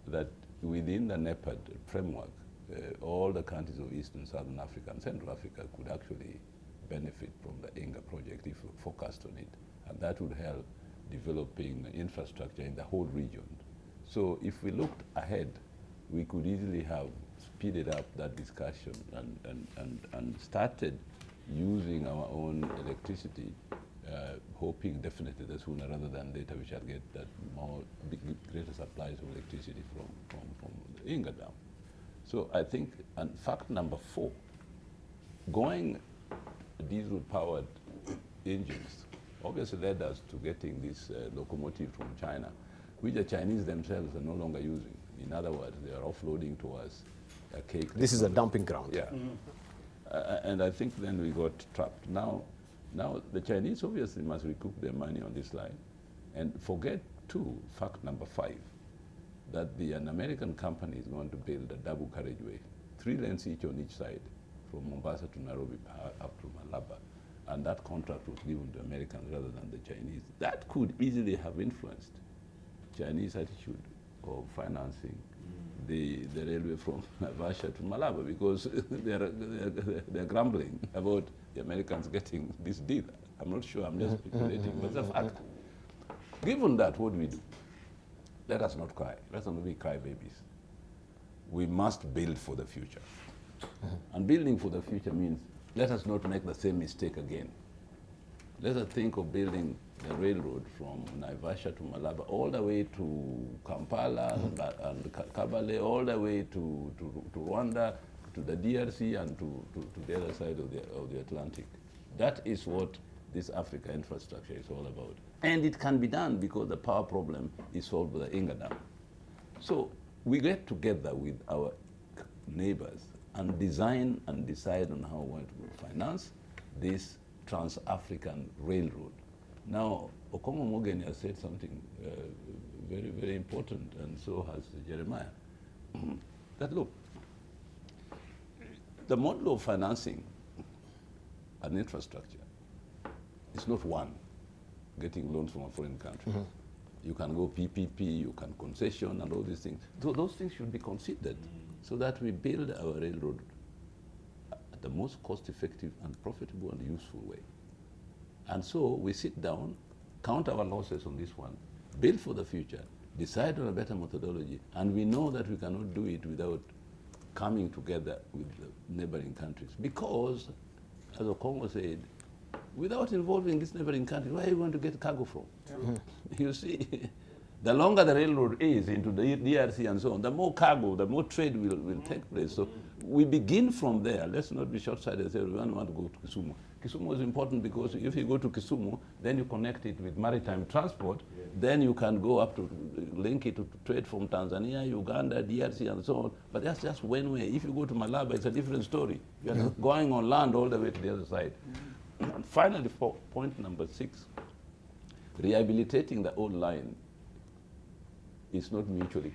that within the NEPAD framework, all the countries of Eastern, Southern Africa and Central Africa could actually benefit from the Inga project if we focused on it. And that would help developing infrastructure in the whole region. So if we looked ahead, we could easily have speeded up that discussion and started using our own electricity, hoping definitely that sooner rather than later we shall get that greater supplies of electricity from the Inga Dam. So I think, and fact number four, going diesel-powered engines obviously led us to getting this locomotive from China, which the Chinese themselves are no longer using. In other words, they are offloading to us a cake. This is a dumping ground. Yeah. And I think then we got trapped. Now the Chinese obviously must recoup their money on this line. And forget too, fact number five, that an American company is going to build a double carriageway, 3 lanes each on each side, from Mombasa to Nairobi up to Malaba. And that contract was given to Americans rather than the Chinese. That could easily have influenced Chinese attitude of financing the railway from Naivasha to Malaba, because they're grumbling about the Americans getting this deal. I'm not sure, I'm just speculating, but it's a fact. Given that, what do we do? Let us not cry. Let's not be crybabies. We must build for the future. And building for the future means let us not make the same mistake again. Let us think of building the railroad from Naivasha to Malaba, all the way to Kampala and Kabale, all the way to Rwanda, to the DRC, and to the other side of the Atlantic. That is what this Africa infrastructure is all about. And it can be done because the power problem is solved with the Inga Dam. So we get together with our neighbors and design and decide on how we want to finance this Trans-African Railroad. Now, Okomo Morgan has said something very, very important, and so has Jeremiah. That look, the model of financing an infrastructure is not one, getting loans from a foreign country. You can go PPP, you can concession, and all these things. Those things should be considered so that we build our railroad at the most cost-effective and profitable and useful way. And so we sit down, count our losses on this one, build for the future, decide on a better methodology, and we know that we cannot do it without coming together with the neighboring countries. Because, as Okongo said, without involving these neighboring countries, where are you going to get cargo from? You see, the longer the railroad is into the DRC and so on, the more cargo, the more trade will take place. So we begin from there. Let's not be short-sighted and say we don't want to go to Kisumu. Kisumu is important because if you go to Kisumu, then you connect it with maritime transport, then you can go up to link it to trade from Tanzania, Uganda, DRC, and so on. But that's just one way. If you go to Malaba, it's a different story. You're going on land all the way to the other side. And finally, for point number 6, rehabilitating the old line is not mutually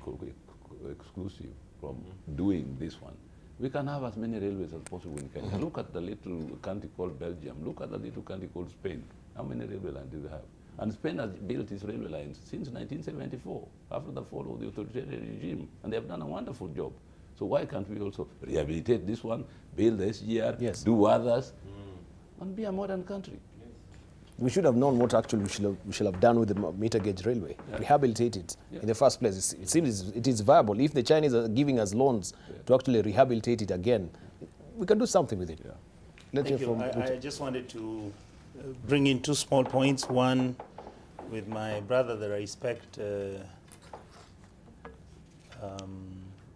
exclusive from doing this one. We can have as many railways as possible in Kenya. Look at the little country called Belgium. Look at the little country called Spain. How many railway lines do they have? And Spain has built its railway lines since 1974, after the fall of the authoritarian regime. And they have done a wonderful job. So why can't we also rehabilitate this one, build the SGR, do others, and be a modern country? We should have known what actually we should have done with the meter gauge railway. Rehabilitate it in the first place. It seems it is viable. If the Chinese are giving us loans to actually rehabilitate it again, we can do something with it. Thank you. I just wanted to bring in 2 small points. One, with my brother that I respect,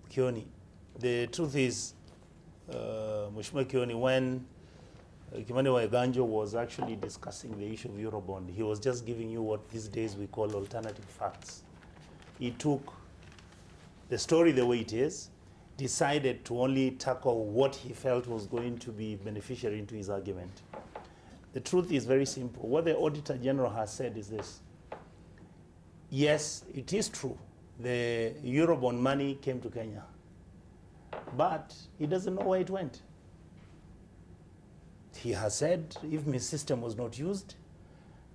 Kioni. The truth is, Mheshimiwa Kioni, when Kimani Waiganjo was actually discussing the issue of Eurobond, he was just giving you what these days we call alternative facts. He took the story the way it is, decided to only tackle what he felt was going to be beneficial into his argument. The truth is very simple. What the Auditor General has said is this. Yes, it is true. The Eurobond money came to Kenya, but he doesn't know where it went. He has said IFMIS system was not used,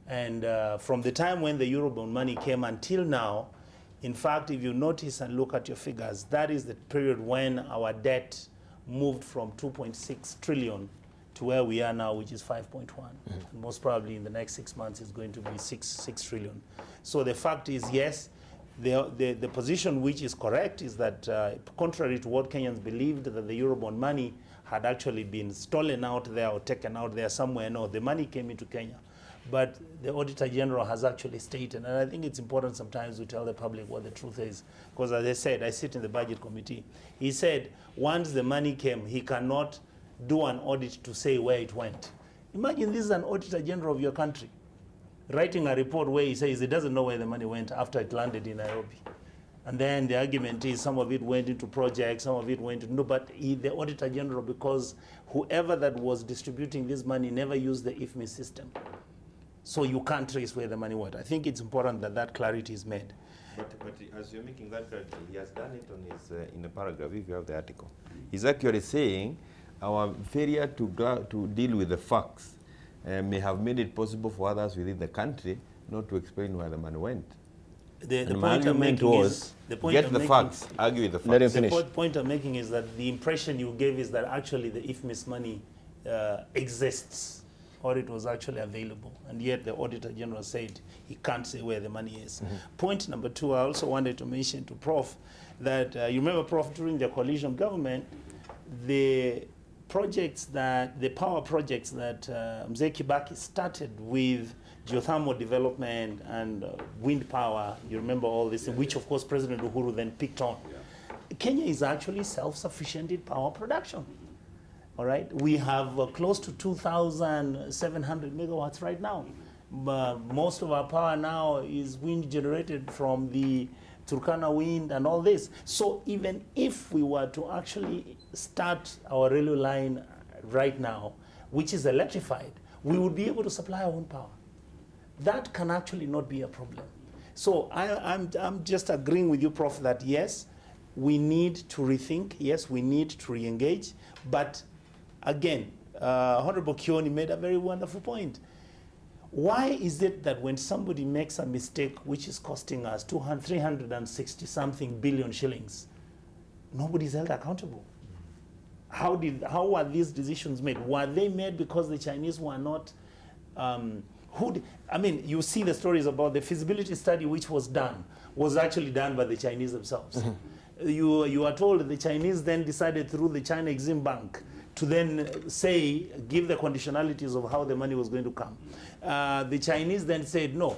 and from the time when the Eurobond money came until now, in fact, if you notice and look at your figures, that is the period when our debt moved from 2.6 trillion to where we are now, which is 5.1. And most probably in the next 6 months is going to be 6 trillion. So the fact is, yes, the position which is correct is that contrary to what Kenyans believed, that the Eurobond money had actually been stolen out there or taken out there somewhere. No, the money came into Kenya. But the Auditor General has actually stated, and I think it's important sometimes to tell the public what the truth is, because as I said, I sit in the Budget Committee. He said once the money came, he cannot do an audit to say where it went. Imagine this is an Auditor General of your country writing a report where he says he doesn't know where the money went after it landed in Nairobi. And then the argument is some of it went into projects, some of it went into, no, but the Auditor General, because whoever that was distributing this money never used the IFMIS system. So you can't trace where the money went. I think it's important that that clarity is made. But as you're making that clarity, he has done it on his, in the paragraph, if you have the article. He's actually saying our failure to deal with the facts may have made it possible for others within the country not to explain where the money went. The point I'm making is, get the facts, argue with the facts. Let him finish. The point I'm making is that the impression you gave is that actually the IFMIS money exists, or it was actually available, and yet the Auditor General said he can't say where the money is. Point number 2, I also wanted to mention to Prof that you remember, Prof, during the coalition government, the power projects that Mzee Kibaki started with geothermal development and wind power, you remember all this, which of course President Uhuru then picked on. Kenya is actually self-sufficient in power production. All right, we have close to 2,700 megawatts right now. But most of our power now is wind generated from the Turkana wind and all this. So even if we were to actually start our railway line right now, which is electrified, we would be able to supply our own power. That can actually not be a problem. So I'm just agreeing with you, Prof, that yes, we need to rethink, yes, we need to re-engage, but again, Honorable Kioni made a very wonderful point. Why is it that when somebody makes a mistake which is costing us 360-something billion shillings, nobody's held accountable? How were these decisions made? Were they made because the Chinese were not, I mean, you see the stories about the feasibility study which was done, was actually done by the Chinese themselves. You are told the Chinese then decided through the China Exim Bank to then say, give the conditionalities of how the money was going to come. The Chinese then said, no,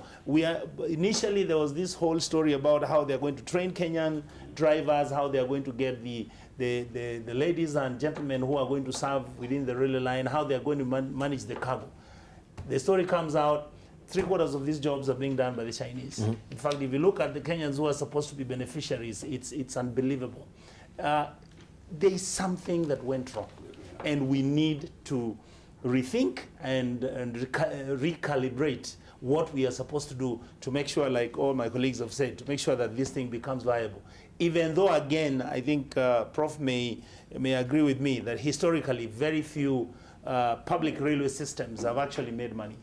initially there was this whole story about how they're going to train Kenyan drivers, how they're going to get the ladies and gentlemen who are going to serve within the railway line, how they're going to manage the cargo. The story comes out, 3/4 of these jobs are being done by the Chinese. In fact, if you look at the Kenyans who are supposed to be beneficiaries, it's unbelievable. There is something that went wrong, and we need to rethink and recalibrate what we are supposed to do to make sure, like all my colleagues have said, to make sure that this thing becomes viable. Even though, again, I think Prof may agree with me that historically very few public railway systems have actually made money.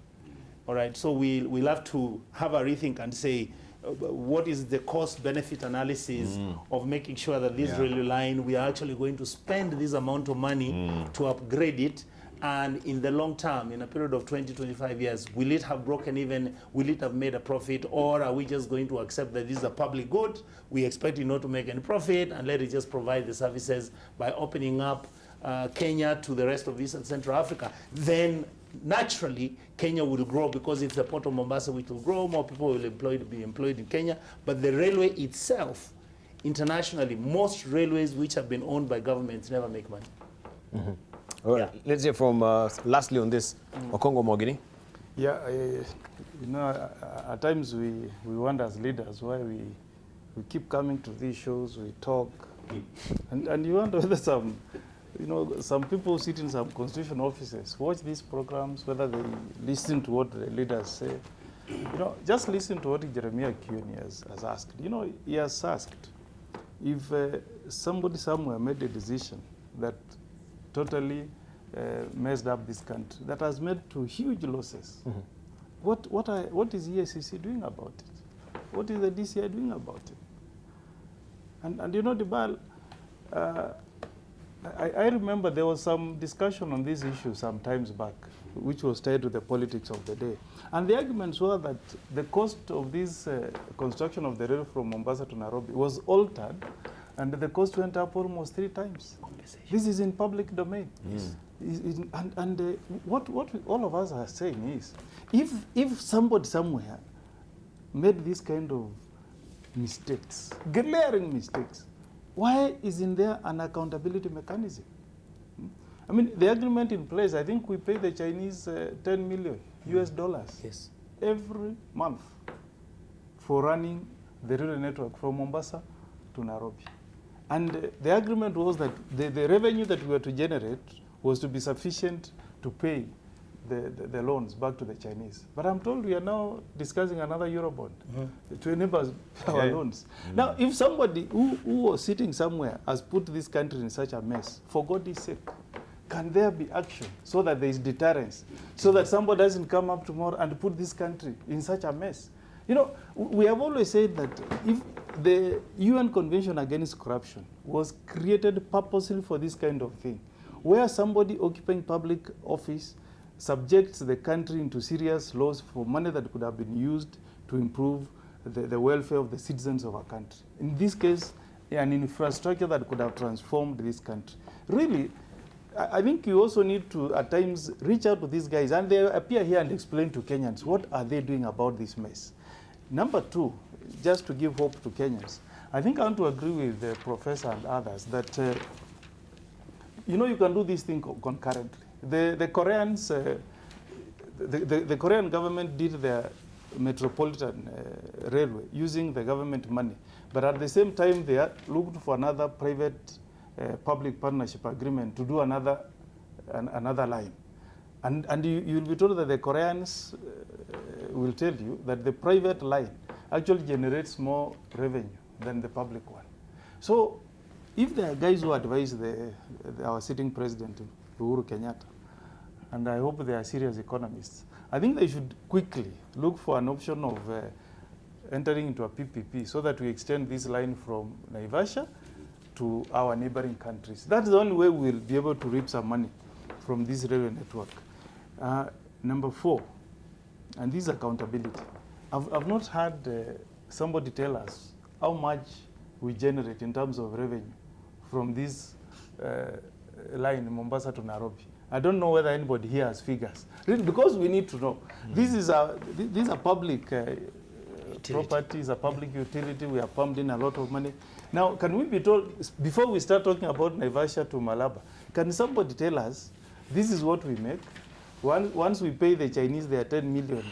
All right, so we'll have to have a rethink and say, what is the cost-benefit analysis of making sure that this railway line, we are actually going to spend this amount of money to upgrade it, and in the long term, in a period of 20, 25 years, will it have broken even? Will it have made a profit? Or are we just going to accept that this is a public good? We expect it not to make any profit and let it just provide the services by opening up Kenya to the rest of East and Central Africa. Then naturally, Kenya will grow because it's the port of Mombasa which will grow, more people will be employed in Kenya. But the railway itself, internationally, most railways which have been owned by governments never make money. All right, let's hear from, lastly on this, Okongo Mogini. Yeah, you know, at times we wonder as leaders why we keep coming to these shows, we talk, and you wonder whether some people sit in some constitution offices, watch these programs, whether they listen to what the leaders say. You know, just listen to what Jeremiah Kioni has asked. You know, he has asked if somebody somewhere made a decision that totally messed up this country, that has made to huge losses. What is EACC doing about it? What is the DCI doing about it? And you know, Dibal, I remember there was some discussion on this issue some times back, which was tied to the politics of the day. And the arguments were that the cost of this construction of the rail from Mombasa to Nairobi was altered, and the cost went up almost 3 times. This is in public domain. What all of us are saying is, if somebody somewhere made this kind of mistakes, glaring mistakes, why isn't there an accountability mechanism? I mean, the agreement in place, I think we pay the Chinese $10 million US every month for running the railway network from Mombasa to Nairobi. And the agreement was that the revenue that we were to generate was to be sufficient to pay the loans back to the Chinese. But I'm told we are now discussing another Eurobond to enable our loans. Now, if somebody who was sitting somewhere has put this country in such a mess, for God's sake, can there be action so that there is deterrence, so that somebody doesn't come up tomorrow and put this country in such a mess? You know, we have always said that if the UN Convention Against Corruption was created purposely for this kind of thing, where somebody occupying public office subjects the country into serious loss for money that could have been used to improve the welfare of the citizens of our country. In this case, an infrastructure that could have transformed this country. Really, I think you also need to, at times, reach out to these guys, and they appear here and explain to Kenyans what are they doing about this mess. Number 2, just to give hope to Kenyans, I think I want to agree with the professor and others that, you know, you can do this thing concurrently. The Koreans, the Korean government did their metropolitan railway using the government money. But at the same time, they looked for another private public partnership agreement to do another line. And you'll be told that the Koreans will tell you that the private line actually generates more revenue than the public one. So if there are guys who advise our sitting president, Uhuru Kenyatta, and I hope they are serious economists, I think they should quickly look for an option of entering into a PPP so that we extend this line from Naivasha to our neighboring countries. That's the only way we'll be able to reap some money from this railway network. Number 4, and this is accountability. I've not had somebody tell us how much we generate in terms of revenue from this line, Mombasa to Nairobi. I don't know whether anybody here has figures. Really, because we need to know. These are public properties, a public utility. We have pumped in a lot of money. Now, can we be told, before we start talking about Naivasha to Malaba, can somebody tell us, this is what we make? Once we pay the Chinese their 10 million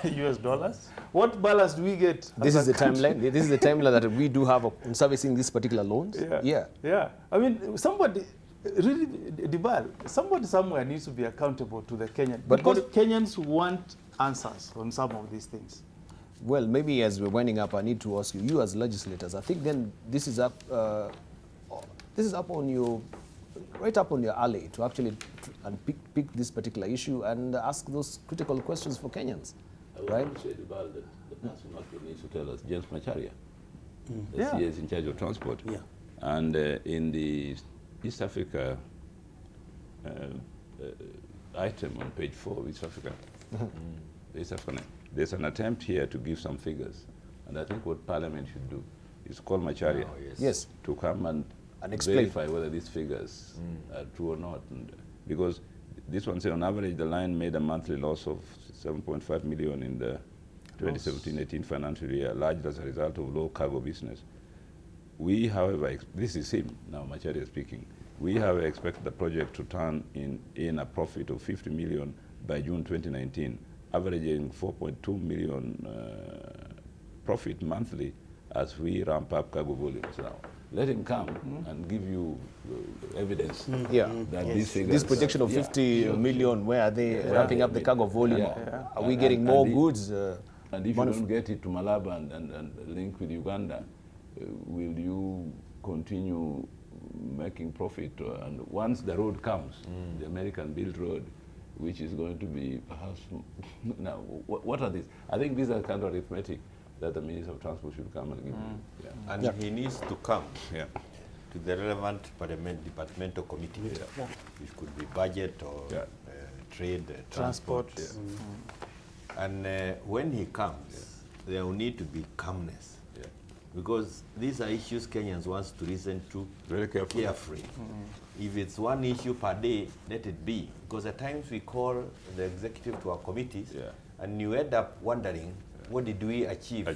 US dollars, what balance do we get? This is the timeline. This is the timeline that we do have on servicing these particular loans. Yeah. I mean, somebody, really, Dibal, somebody somewhere needs to be accountable to the Kenyan. Because Kenyans want answers on some of these things. Well, maybe as we're winding up, I need to ask you, you as legislators, I think then this is up on your, right up on your alley to actually pick this particular issue and ask those critical questions for Kenyans, right? I would say about the person who needs to tell us, James Macharia, the Yeah. CS in charge of transport. Yeah. And in the East Africa item on page 4 of East Africa, East Africa, there's an attempt here to give some figures. And I think what Parliament should do is call Macharia Yes. to come and explain. verify whether these figures are true or not. And because this one says on average the line made a monthly loss of 7.5 million in the 2017-18 financial year, largely as a result of low cargo business. We, however, this is him, now Macharia speaking, we however expect the project to turn in a profit of 50 million by June 2019, averaging 4.2 million profit monthly as we ramp up cargo volumes now. Let him come and give you evidence that these figures... This projection of 50 million, where are they ramping up the cargo volume? Are we getting more goods? And if you don't get it to Malaba and link with Uganda, will you continue making profit? And once the road comes, the American-built road, which is going to be perhaps... Now, what are these? I think these are kind of arithmetic that the Minister of Transport should come and give you. And he needs to come to the relevant departmental committee, which could be budget or trade, transport. And when he comes, there will need to be calmness. Because these are issues Kenyans want to listen to very carefully. If it's one issue per day, let it be. Because at times we call the executive to our committees, and you end up wondering, what did we achieve?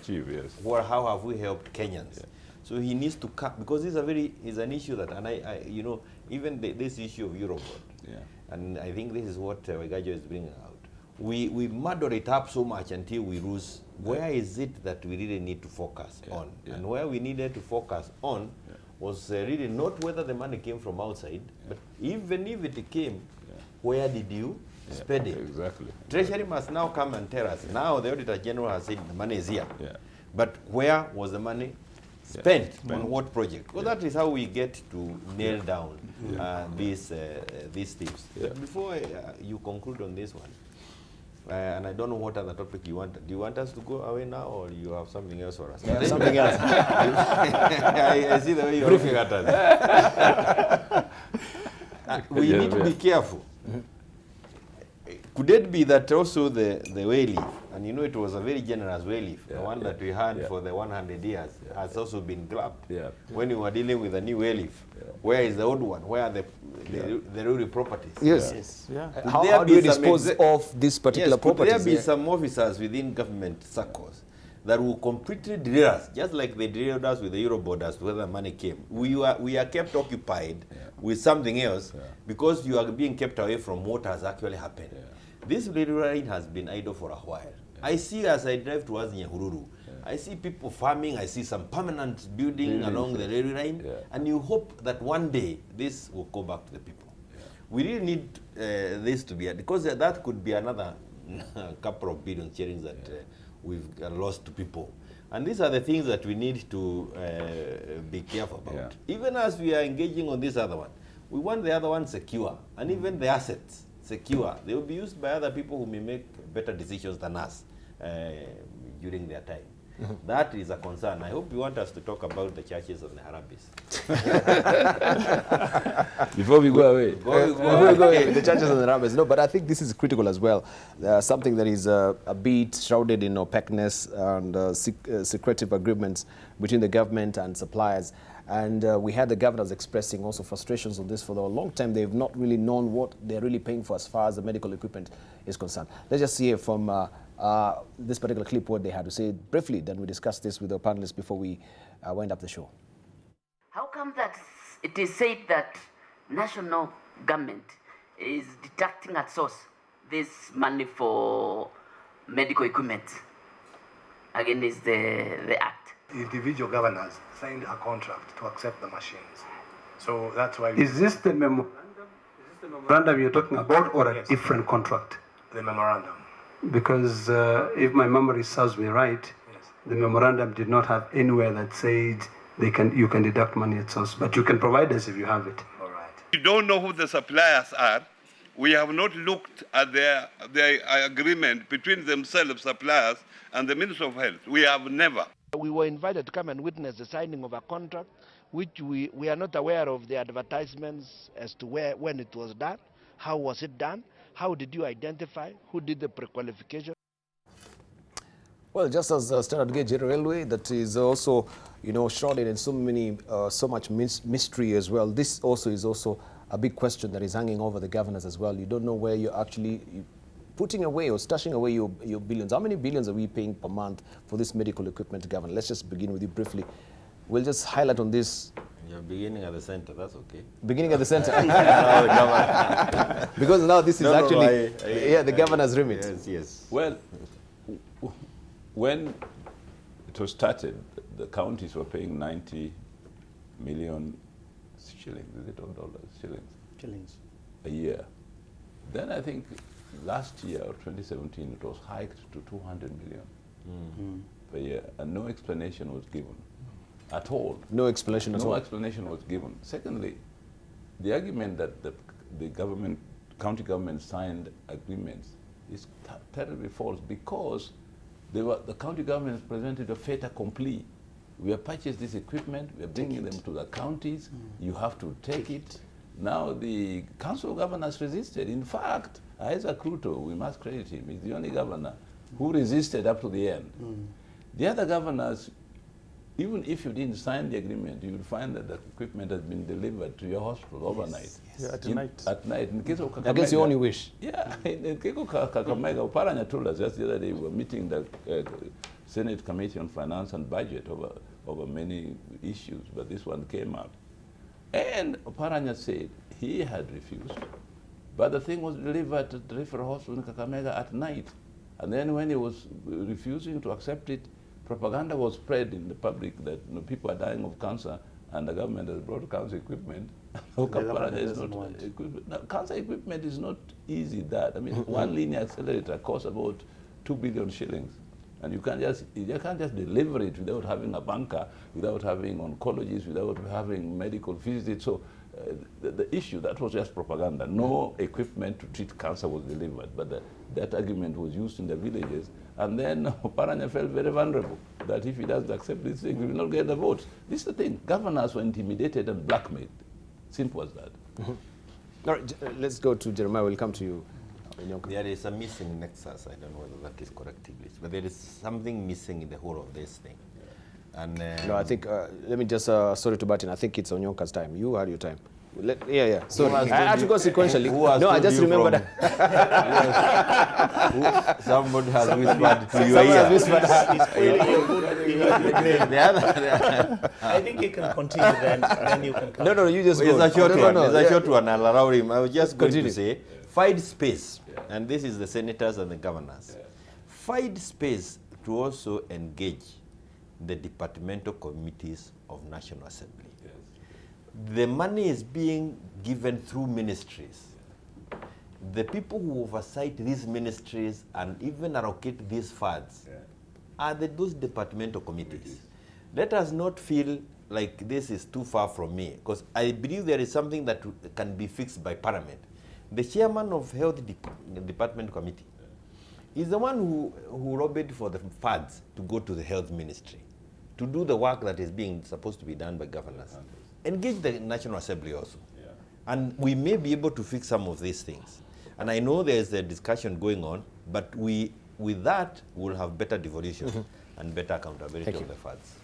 Or how have we helped Kenyans? So he needs to come, because this is an issue that, and I you know, even this issue of Eurobond, and I think this is what Wagajo is bringing out. We muddle it up so much until we lose. Where is it that we really need to focus on? And where we needed to focus on was really not whether the money came from outside, but even if it came, where did you spend it? Exactly. Treasury must now come and tell us. Now the Auditor General has said the money is here. But where was the money spent on what project? Well, that is how we get to nail down these things. Before you conclude on this one, and I don't know what other topic you want. Do you want us to go away now, or you have something else for us? Something else. I see the way you're looking at us. We need to be careful. Could it be that also the way leave, and you know it was a very generous way leave, the one that we had for the 100 years, has also been grabbed. When you were dealing with a new way leave, where is the old one? Where are the real properties? Yes. How do you dispose of this particular properties? Could there be some officers within government circles that will completely derail us, just like they derailed us with the Eurobond as to where the money came? We are kept occupied with something else because you are being kept away from what has actually happened. This railway line has been idle for a while. I see as I drive towards Nyahururu, I see people farming, I see some permanent building along the railway line, and you hope that one day this will go back to the people. We really need this to be, because that could be another couple of billion shillings that we've lost people. And these are the things that we need to be careful about. Yeah. Even as we are engaging on this other one, we want the other one secure, and even the assets secure. They will be used by other people who may make better decisions than us during their time. That is a concern. I hope you want us to talk about the churches and the Harambes. Before we go away. Before we go the churches and the rabbis. No, but I think this is critical as well. Something that is a bit shrouded in opaqueness and secretive agreements between the government and suppliers. And we had the governors expressing also frustrations on this for a long time. They've not really known what they're really paying for as far as the medical equipment is concerned. Let's just hear from this particular clip what they had to say briefly. Then we discuss this with our panelists before we wind up the show. How come that it is said that national government is deducting at source this money for medical equipment against the act? Individual governors signed a contract to accept the machines. So that's why... Is this the memorandum you're talking about, or a different contract? The memorandum. Because if my memory serves me right, the memorandum did not have anywhere that said you can deduct money at source, but you can provide us if you have it. All right. We don't know who the suppliers are. We have not looked at their agreement between themselves, suppliers, and the Ministry of Health. We have never. We were invited to come and witness the signing of a contract, which we are not aware of the advertisements as to when it was done, how was it done, how did you identify, who did the pre-qualification. Well, just as Standard Gauge Railway, that is also, shrouded in so much mystery as well. This also is a big question that is hanging over the governors as well. You don't know where you're actually putting away or stashing away your billions. How many billions are we paying per month for this medical equipment, Governor? Let's just begin with you briefly. We'll just highlight on this. You're beginning at the center, that's okay. Beginning at the center. Because now this is the governor's remit. Yes, yes. Well, when it was started, the counties were paying 90 million shillings, is it or dollars? Shillings a year. Then I think last year, or 2017, it was hiked to 200 million per year, and no explanation was given at all. No explanation at all? No explanation was given. Secondly, the argument that the county government signed agreements is terribly false, because the county government presented a fait accompli. We have purchased this equipment, we are bringing them to the counties, you have to take it. Now the Council of Governors resisted. In fact, Isaac Ruto, we must credit him, he's the only governor who resisted up to the end. The other governors, even if you didn't sign the agreement, you would find that the equipment has been delivered to your hospital overnight. Yeah, at night. At night. In case of Kakamega, Against your only wish. Yeah, in case of Kakamega, Oparanya told us just the other day, we were meeting the Senate Committee on Finance and Budget over many issues, but this one came up. And Oparanya said he had refused, but the thing was delivered to the referral hospital in Kakamega at night. And then when he was refusing to accept it, propaganda was spread in the public that people are dying of cancer and the government has brought cancer equipment. Cancer equipment is not easy that. I mean, one linear accelerator costs about 2 billion shillings. And you can't just deliver it without having a banker, without having oncologists, without having medical visits. So the issue, that was just propaganda. No equipment to treat cancer was delivered, but that argument was used in the villages. And then Paranya felt very vulnerable, that if he doesn't accept this thing, he will not get the votes. This is the thing. Governors were intimidated and blackmailed. Simple as that. All right, let's go to Jeremiah. We'll come to you. There is a missing nexus. I don't know whether that is correct English, but there is something missing in the whole of this thing. And no, I think, let me just, sorry to butt in, I think it's Onyonka's time. You had your time. Sorry. I had to go sequentially. No, I just remember that. Somebody has whispered to your ear. I think you can continue then you can come. No, you just go. It's a short one. It's a short one. I'll allow him. I was just going to say, find space, and this is the senators and the governors. Find space to also engage the departmental committees of National Assembly. The money is being given through ministries. The people who oversight these ministries and even allocate these funds are those departmental committees. Let us not feel like this is too far from me, because I believe there is something that can be fixed by Parliament. The chairman of Health Department Committee is the one who lobbied for the funds to go to the Health Ministry to do the work that is supposed to be done by governors. Engage the National Assembly also. Yeah. And we may be able to fix some of these things. And I know there's a discussion going on, but with that, we'll have better devolution and better accountability of the funds.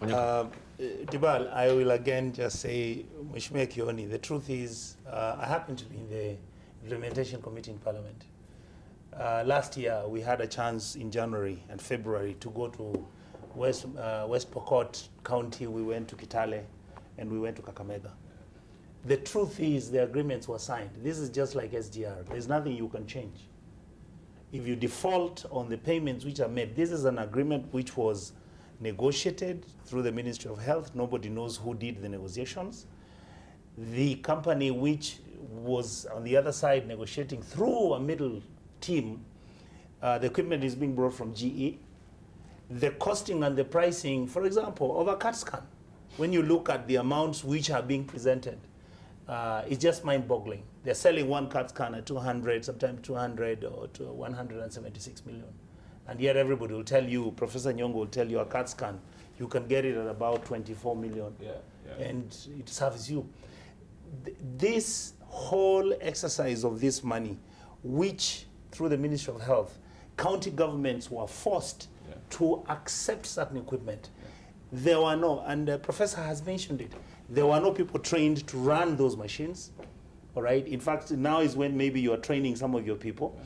Dibal, I will again just say, Mheshimiwa Kioni, the truth is, I happen to be in the Implementation Committee in Parliament. Last year, we had a chance in January and February to go to West Pokot County. We went to Kitale, and we went to Kakamega. The truth is, the agreements were signed. This is just like SGR. There's nothing you can change. If you default on the payments which are made, this is an agreement which was negotiated through the Ministry of Health. Nobody knows who did the negotiations. The company which was on the other side negotiating through a middle team, the equipment is being brought from GE. The costing and the pricing, for example, of a CAT scan, when you look at the amounts which are being presented, it's just mind-boggling. They're selling one CAT scan at 200, sometimes 200 or to 176 million. And yet everybody will tell you, Professor Nyong'o will tell you a CAT scan, you can get it at about 24 million. And it serves you. This whole exercise of this money, which through the Ministry of Health, county governments were forced to accept certain equipment. There were no, and the professor has mentioned it, there were no people trained to run those machines, all right? In fact, now is when maybe you are training some of your people.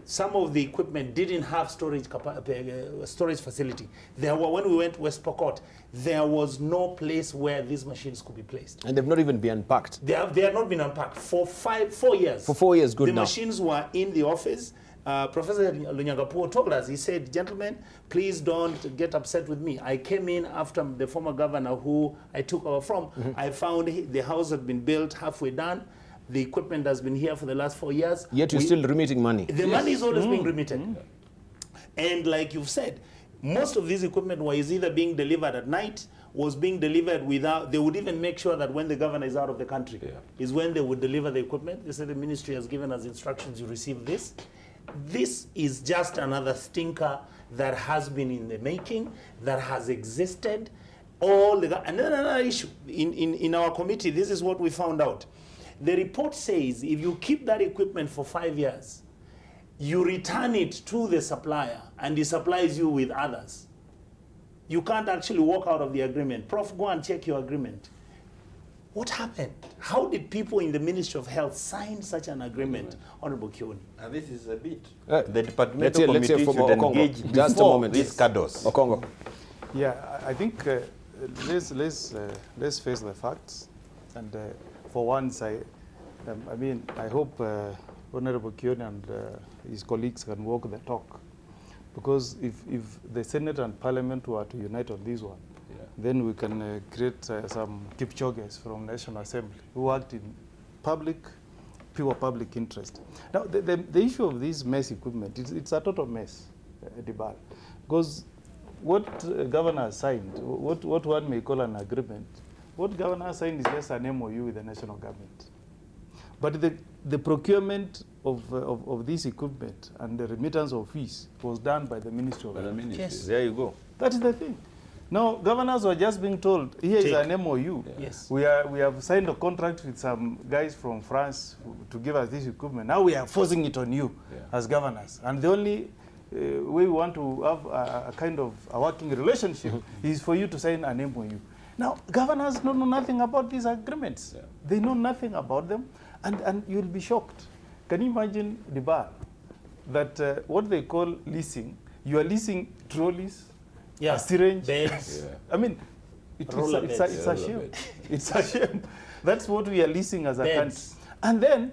Some of the equipment didn't have storage facility. There were, when we went to West Pokot, there was no place where these machines could be placed. And they've not even been unpacked. They have not been unpacked for 4 years. For 4 years, good The now. machines were in the office. Professor Lunyagapuo told us, he said, gentlemen, please don't get upset with me. I came in after the former governor who I took over from. I found the house had been built, halfway done. The equipment has been here for the last 4 years. Yet you're still remitting money. The money is always being remitted. And like you've said, most of this equipment was either being delivered at night, was being delivered without, they would even make sure that when the governor is out of the country, is when they would deliver the equipment. They said the ministry has given us instructions, you receive this. This is just another stinker that has been in the making, that has existed. And then another issue, in our committee, this is what we found out. The report says if you keep that equipment for 5 years, you return it to the supplier and he supplies you with others. You can't actually walk out of the agreement. Prof, go and check your agreement. What happened? How did people in the Ministry of Health sign such an agreement, Honorable Kioni? And this is a bit. The departmental let's hear committee from should Okongo. engage Just a before moment. these CADOs. Okongo. Yeah, I think let's face the facts. And for once, I hope Honorable Kioni and his colleagues can walk the talk. Because if the Senate and Parliament were to unite on this one, then we can create some Kipchoges from National Assembly who act in pure public interest. Now, the issue of this mess equipment, it's a total mess, Dibal. Because what governor signed, what one may call an agreement, what governor signed is just an MOU with the national government. But the procurement of this equipment and the remittance of fees was done by the Ministry of Health. Yes. There you go. That is the thing. Now, governors were just being told, here is an MOU. Yes. We have signed a contract with some guys from France to give us this equipment. Now we are forcing it on you as governors. And the only way we want to have a kind of a working relationship is for you to sign an MOU. Now, governors don't know nothing about these agreements. They know nothing about them, and you'll be shocked. Can you imagine, Dibal, that what they call leasing, you are leasing trolleys, a syringe, beds. I mean, it's a shame. It's a shame. That's what we are leasing as a country. And then,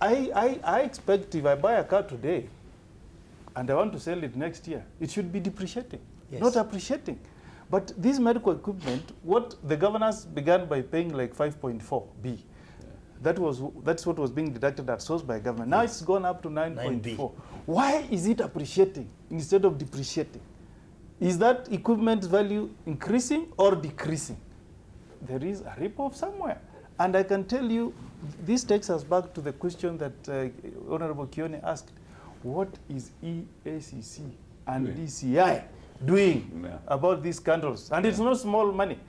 I expect if I buy a car today, and I want to sell it next year, it should be depreciating, not appreciating. But this medical equipment, what the governors began by paying like 5.4 B, That's what was being deducted at source by government. Now it's gone up to 9.4. Why is it appreciating instead of depreciating? Is that equipment value increasing or decreasing? There is a rip-off somewhere. And I can tell you, this takes us back to the question that Honorable Kione asked. What is EACC and DCI doing about these scandals? And it's not small money.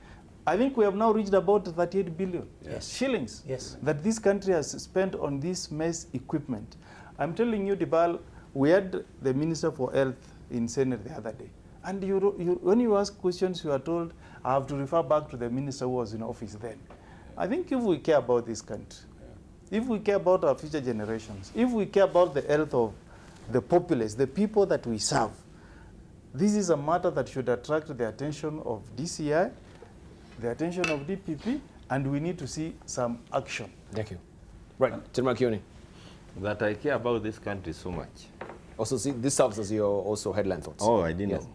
I think we have now reached about 38 billion shillings that this country has spent on this mess equipment. I'm telling you, Dibal, we had the Minister for Health in Senate the other day. And when you ask questions, you are told, I have to refer back to the minister who was in office then. I think if we care about this country, if we care about our future generations, if we care about the health of the populace, the people that we serve, this is a matter that should attract the attention of DCI, the attention of DPP, and we need to see some action. Thank you. Right, General Kione. That I care about this country so much. Also, see, this serves as your also headline thoughts. Oh, I didn't know.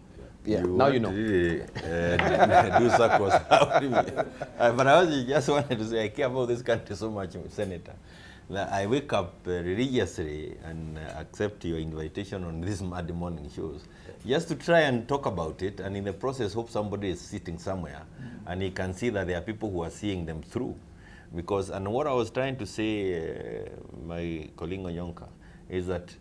Yeah, now you know. Really, do circles. But I just wanted to say I care about this country so much, Senator. That I wake up religiously and accept your invitation on these Monday morning shows, just to try and talk about it, and in the process hope somebody is sitting somewhere and he can see that there are people who are seeing them through. Because, and what I was trying to say, my colleague Onyonka, is that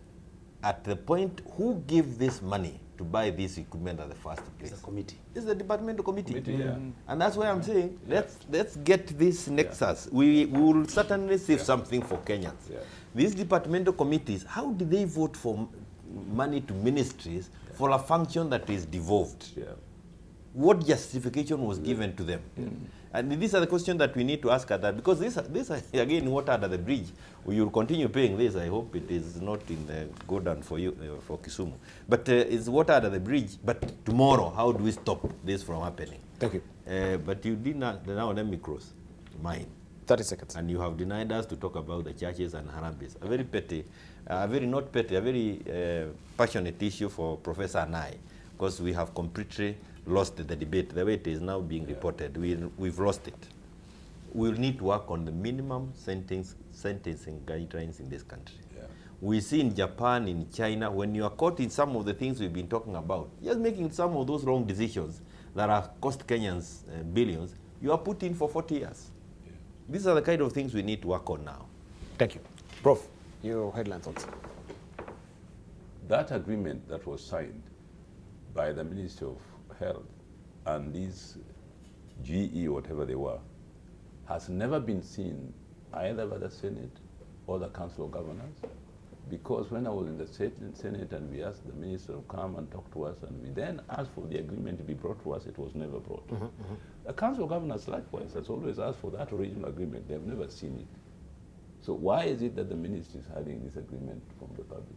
at the point, who give this money to buy this equipment at the first place? It's the committee. It's the departmental committee. Yeah. And that's why I'm saying, let's get this nexus. We will certainly save something for Kenyans. Yeah. These departmental committees, how do they vote for money to ministries for a function that is devolved? Yeah. What justification was given to them? And these are the questions that we need to ask at that, because this again, water under the bridge. We will continue paying this. I hope it is not in the go down for you, for Kisumu. But it's water under the bridge. But tomorrow, how do we stop this from happening? Thank you. But you did not, now let me cross mine. 30 seconds. And you have denied us to talk about the churches and Harambes. A very petty, a very not petty, a very passionate issue for Professor and I, because we have completely lost the debate. The way it is now being reported, we've lost it. We'll need to work on the minimum sentencing guidelines in this country. Yeah. We see in Japan, in China, when you are caught in some of the things we've been talking about, just making some of those wrong decisions that have cost Kenyans billions, you are put in for 40 years. Yeah. These are the kind of things we need to work on now. Thank you. Prof, your headline thoughts. That agreement that was signed by the Ministry of Health and these GE, whatever they were, has never been seen either by the Senate or the Council of Governors, because when I was in the Senate and we asked the minister to come and talk to us, and we then asked for the agreement to be brought to us, it was never brought. The Council of Governors likewise has always asked for that original agreement. They've never seen it. So why is it that the ministry is hiding this agreement from the public?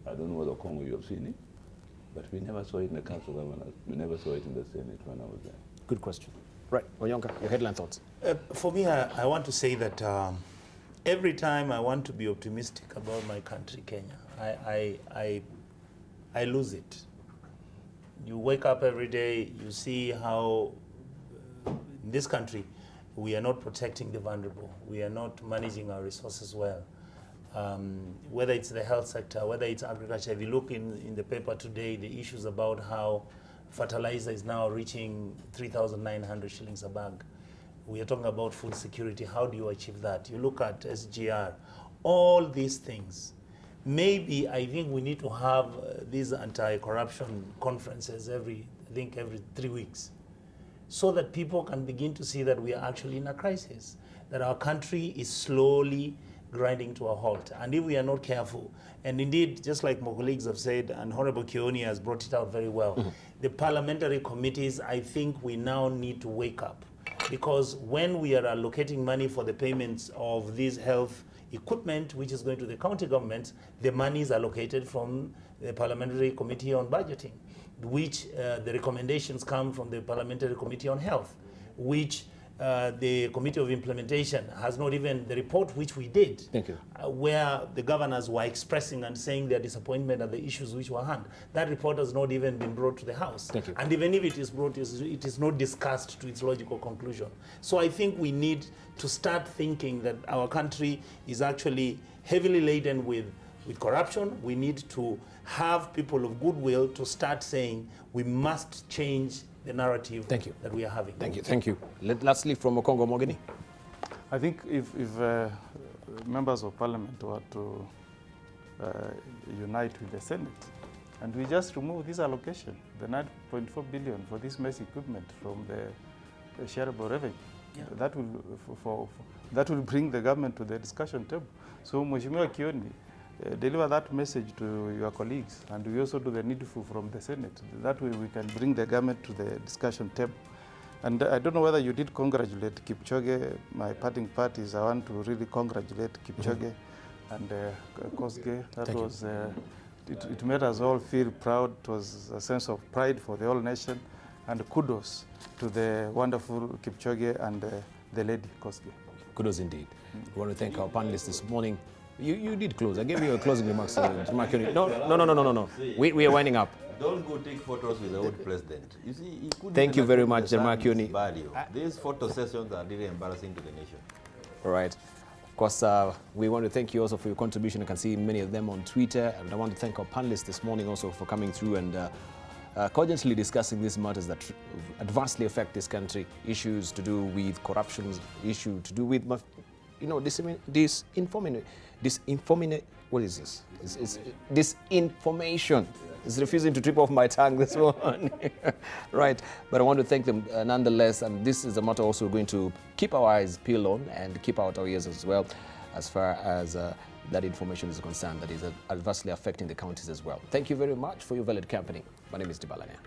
I don't know whether Congo you have seen it, but we never saw it in the Council of Governors. We never saw it in the Senate when I was there. Good question. Right, Onyonka, your headline thoughts. For me, I want to say that every time I want to be optimistic about my country, Kenya, I lose it. You wake up every day, you see how in this country we are not protecting the vulnerable. We are not managing our resources well. Whether it's the health sector, whether it's agriculture. If you look in the paper today, the issues about how fertilizer is now reaching 3,900 shillings a bag. We are talking about food security. How do you achieve that? You look at SGR, all these things. Maybe I think we need to have these anti-corruption conferences every 3 weeks, so that people can begin to see that we are actually in a crisis, that our country is slowly grinding to a halt. And if we are not careful, and indeed, just like my colleagues have said, and Honorable Kione has brought it out very well, the parliamentary committees, I think we now need to wake up. Because when we are allocating money for the payments of these health equipment, which is going to the county governments, the money is allocated from the Parliamentary Committee on Budgeting, which the recommendations come from the Parliamentary Committee on Health, which the Committee of Implementation has not even, the report which we did, Thank you. where the governors were expressing and saying their disappointment at the issues which were handled. That report has not even been brought to the House. Thank you. And even if it is brought, it is not discussed to its logical conclusion. So I think we need to start thinking that our country is actually heavily laden with corruption. We need to have people of goodwill to start saying we must change the narrative Thank you. that we are having. Thank you. Thank you. Lastly, from Okongo Mogeni. I think if members of parliament were to unite with the Senate, and we just remove this allocation, the 9.4 billion for this mess equipment from the shareable revenue, that will bring the government to the discussion table. So, Mheshimiwa Kioni, deliver that message to your colleagues, and we also do the needful from the Senate. That way we can bring the government to the discussion table. And I don't know whether you did congratulate Kipchoge. My parting parties, I want to really congratulate Kipchoge and Kosgei. That Thank was, it made us all feel proud. It was a sense of pride for the whole nation. And kudos to the wonderful Kipchoge and the lady Kosgei. Kudos indeed. We want to thank our panelists this morning. You did close. I gave you a closing remarks. No. We are winding up. Don't go take photos with the old president. You see, he couldn't Thank you even very attend much, the service Jermakioni. value. These photo sessions are really embarrassing to the nation. All right. Of course, we want to thank you also for your contribution. I can see many of them on Twitter. And I want to thank our panelists this morning also for coming through and cogently discussing these matters that adversely affect this country. Issues to do with corruption, issue to do with, what is this? Disinformation. It's refusing to trip off my tongue this morning. Right, but I want to thank them nonetheless, and this is a matter also we're going to keep our eyes peeled on and keep out our ears as well, as far as that information is concerned that is adversely affecting the counties as well. Thank you very much for your valid company. My name is Dibalania.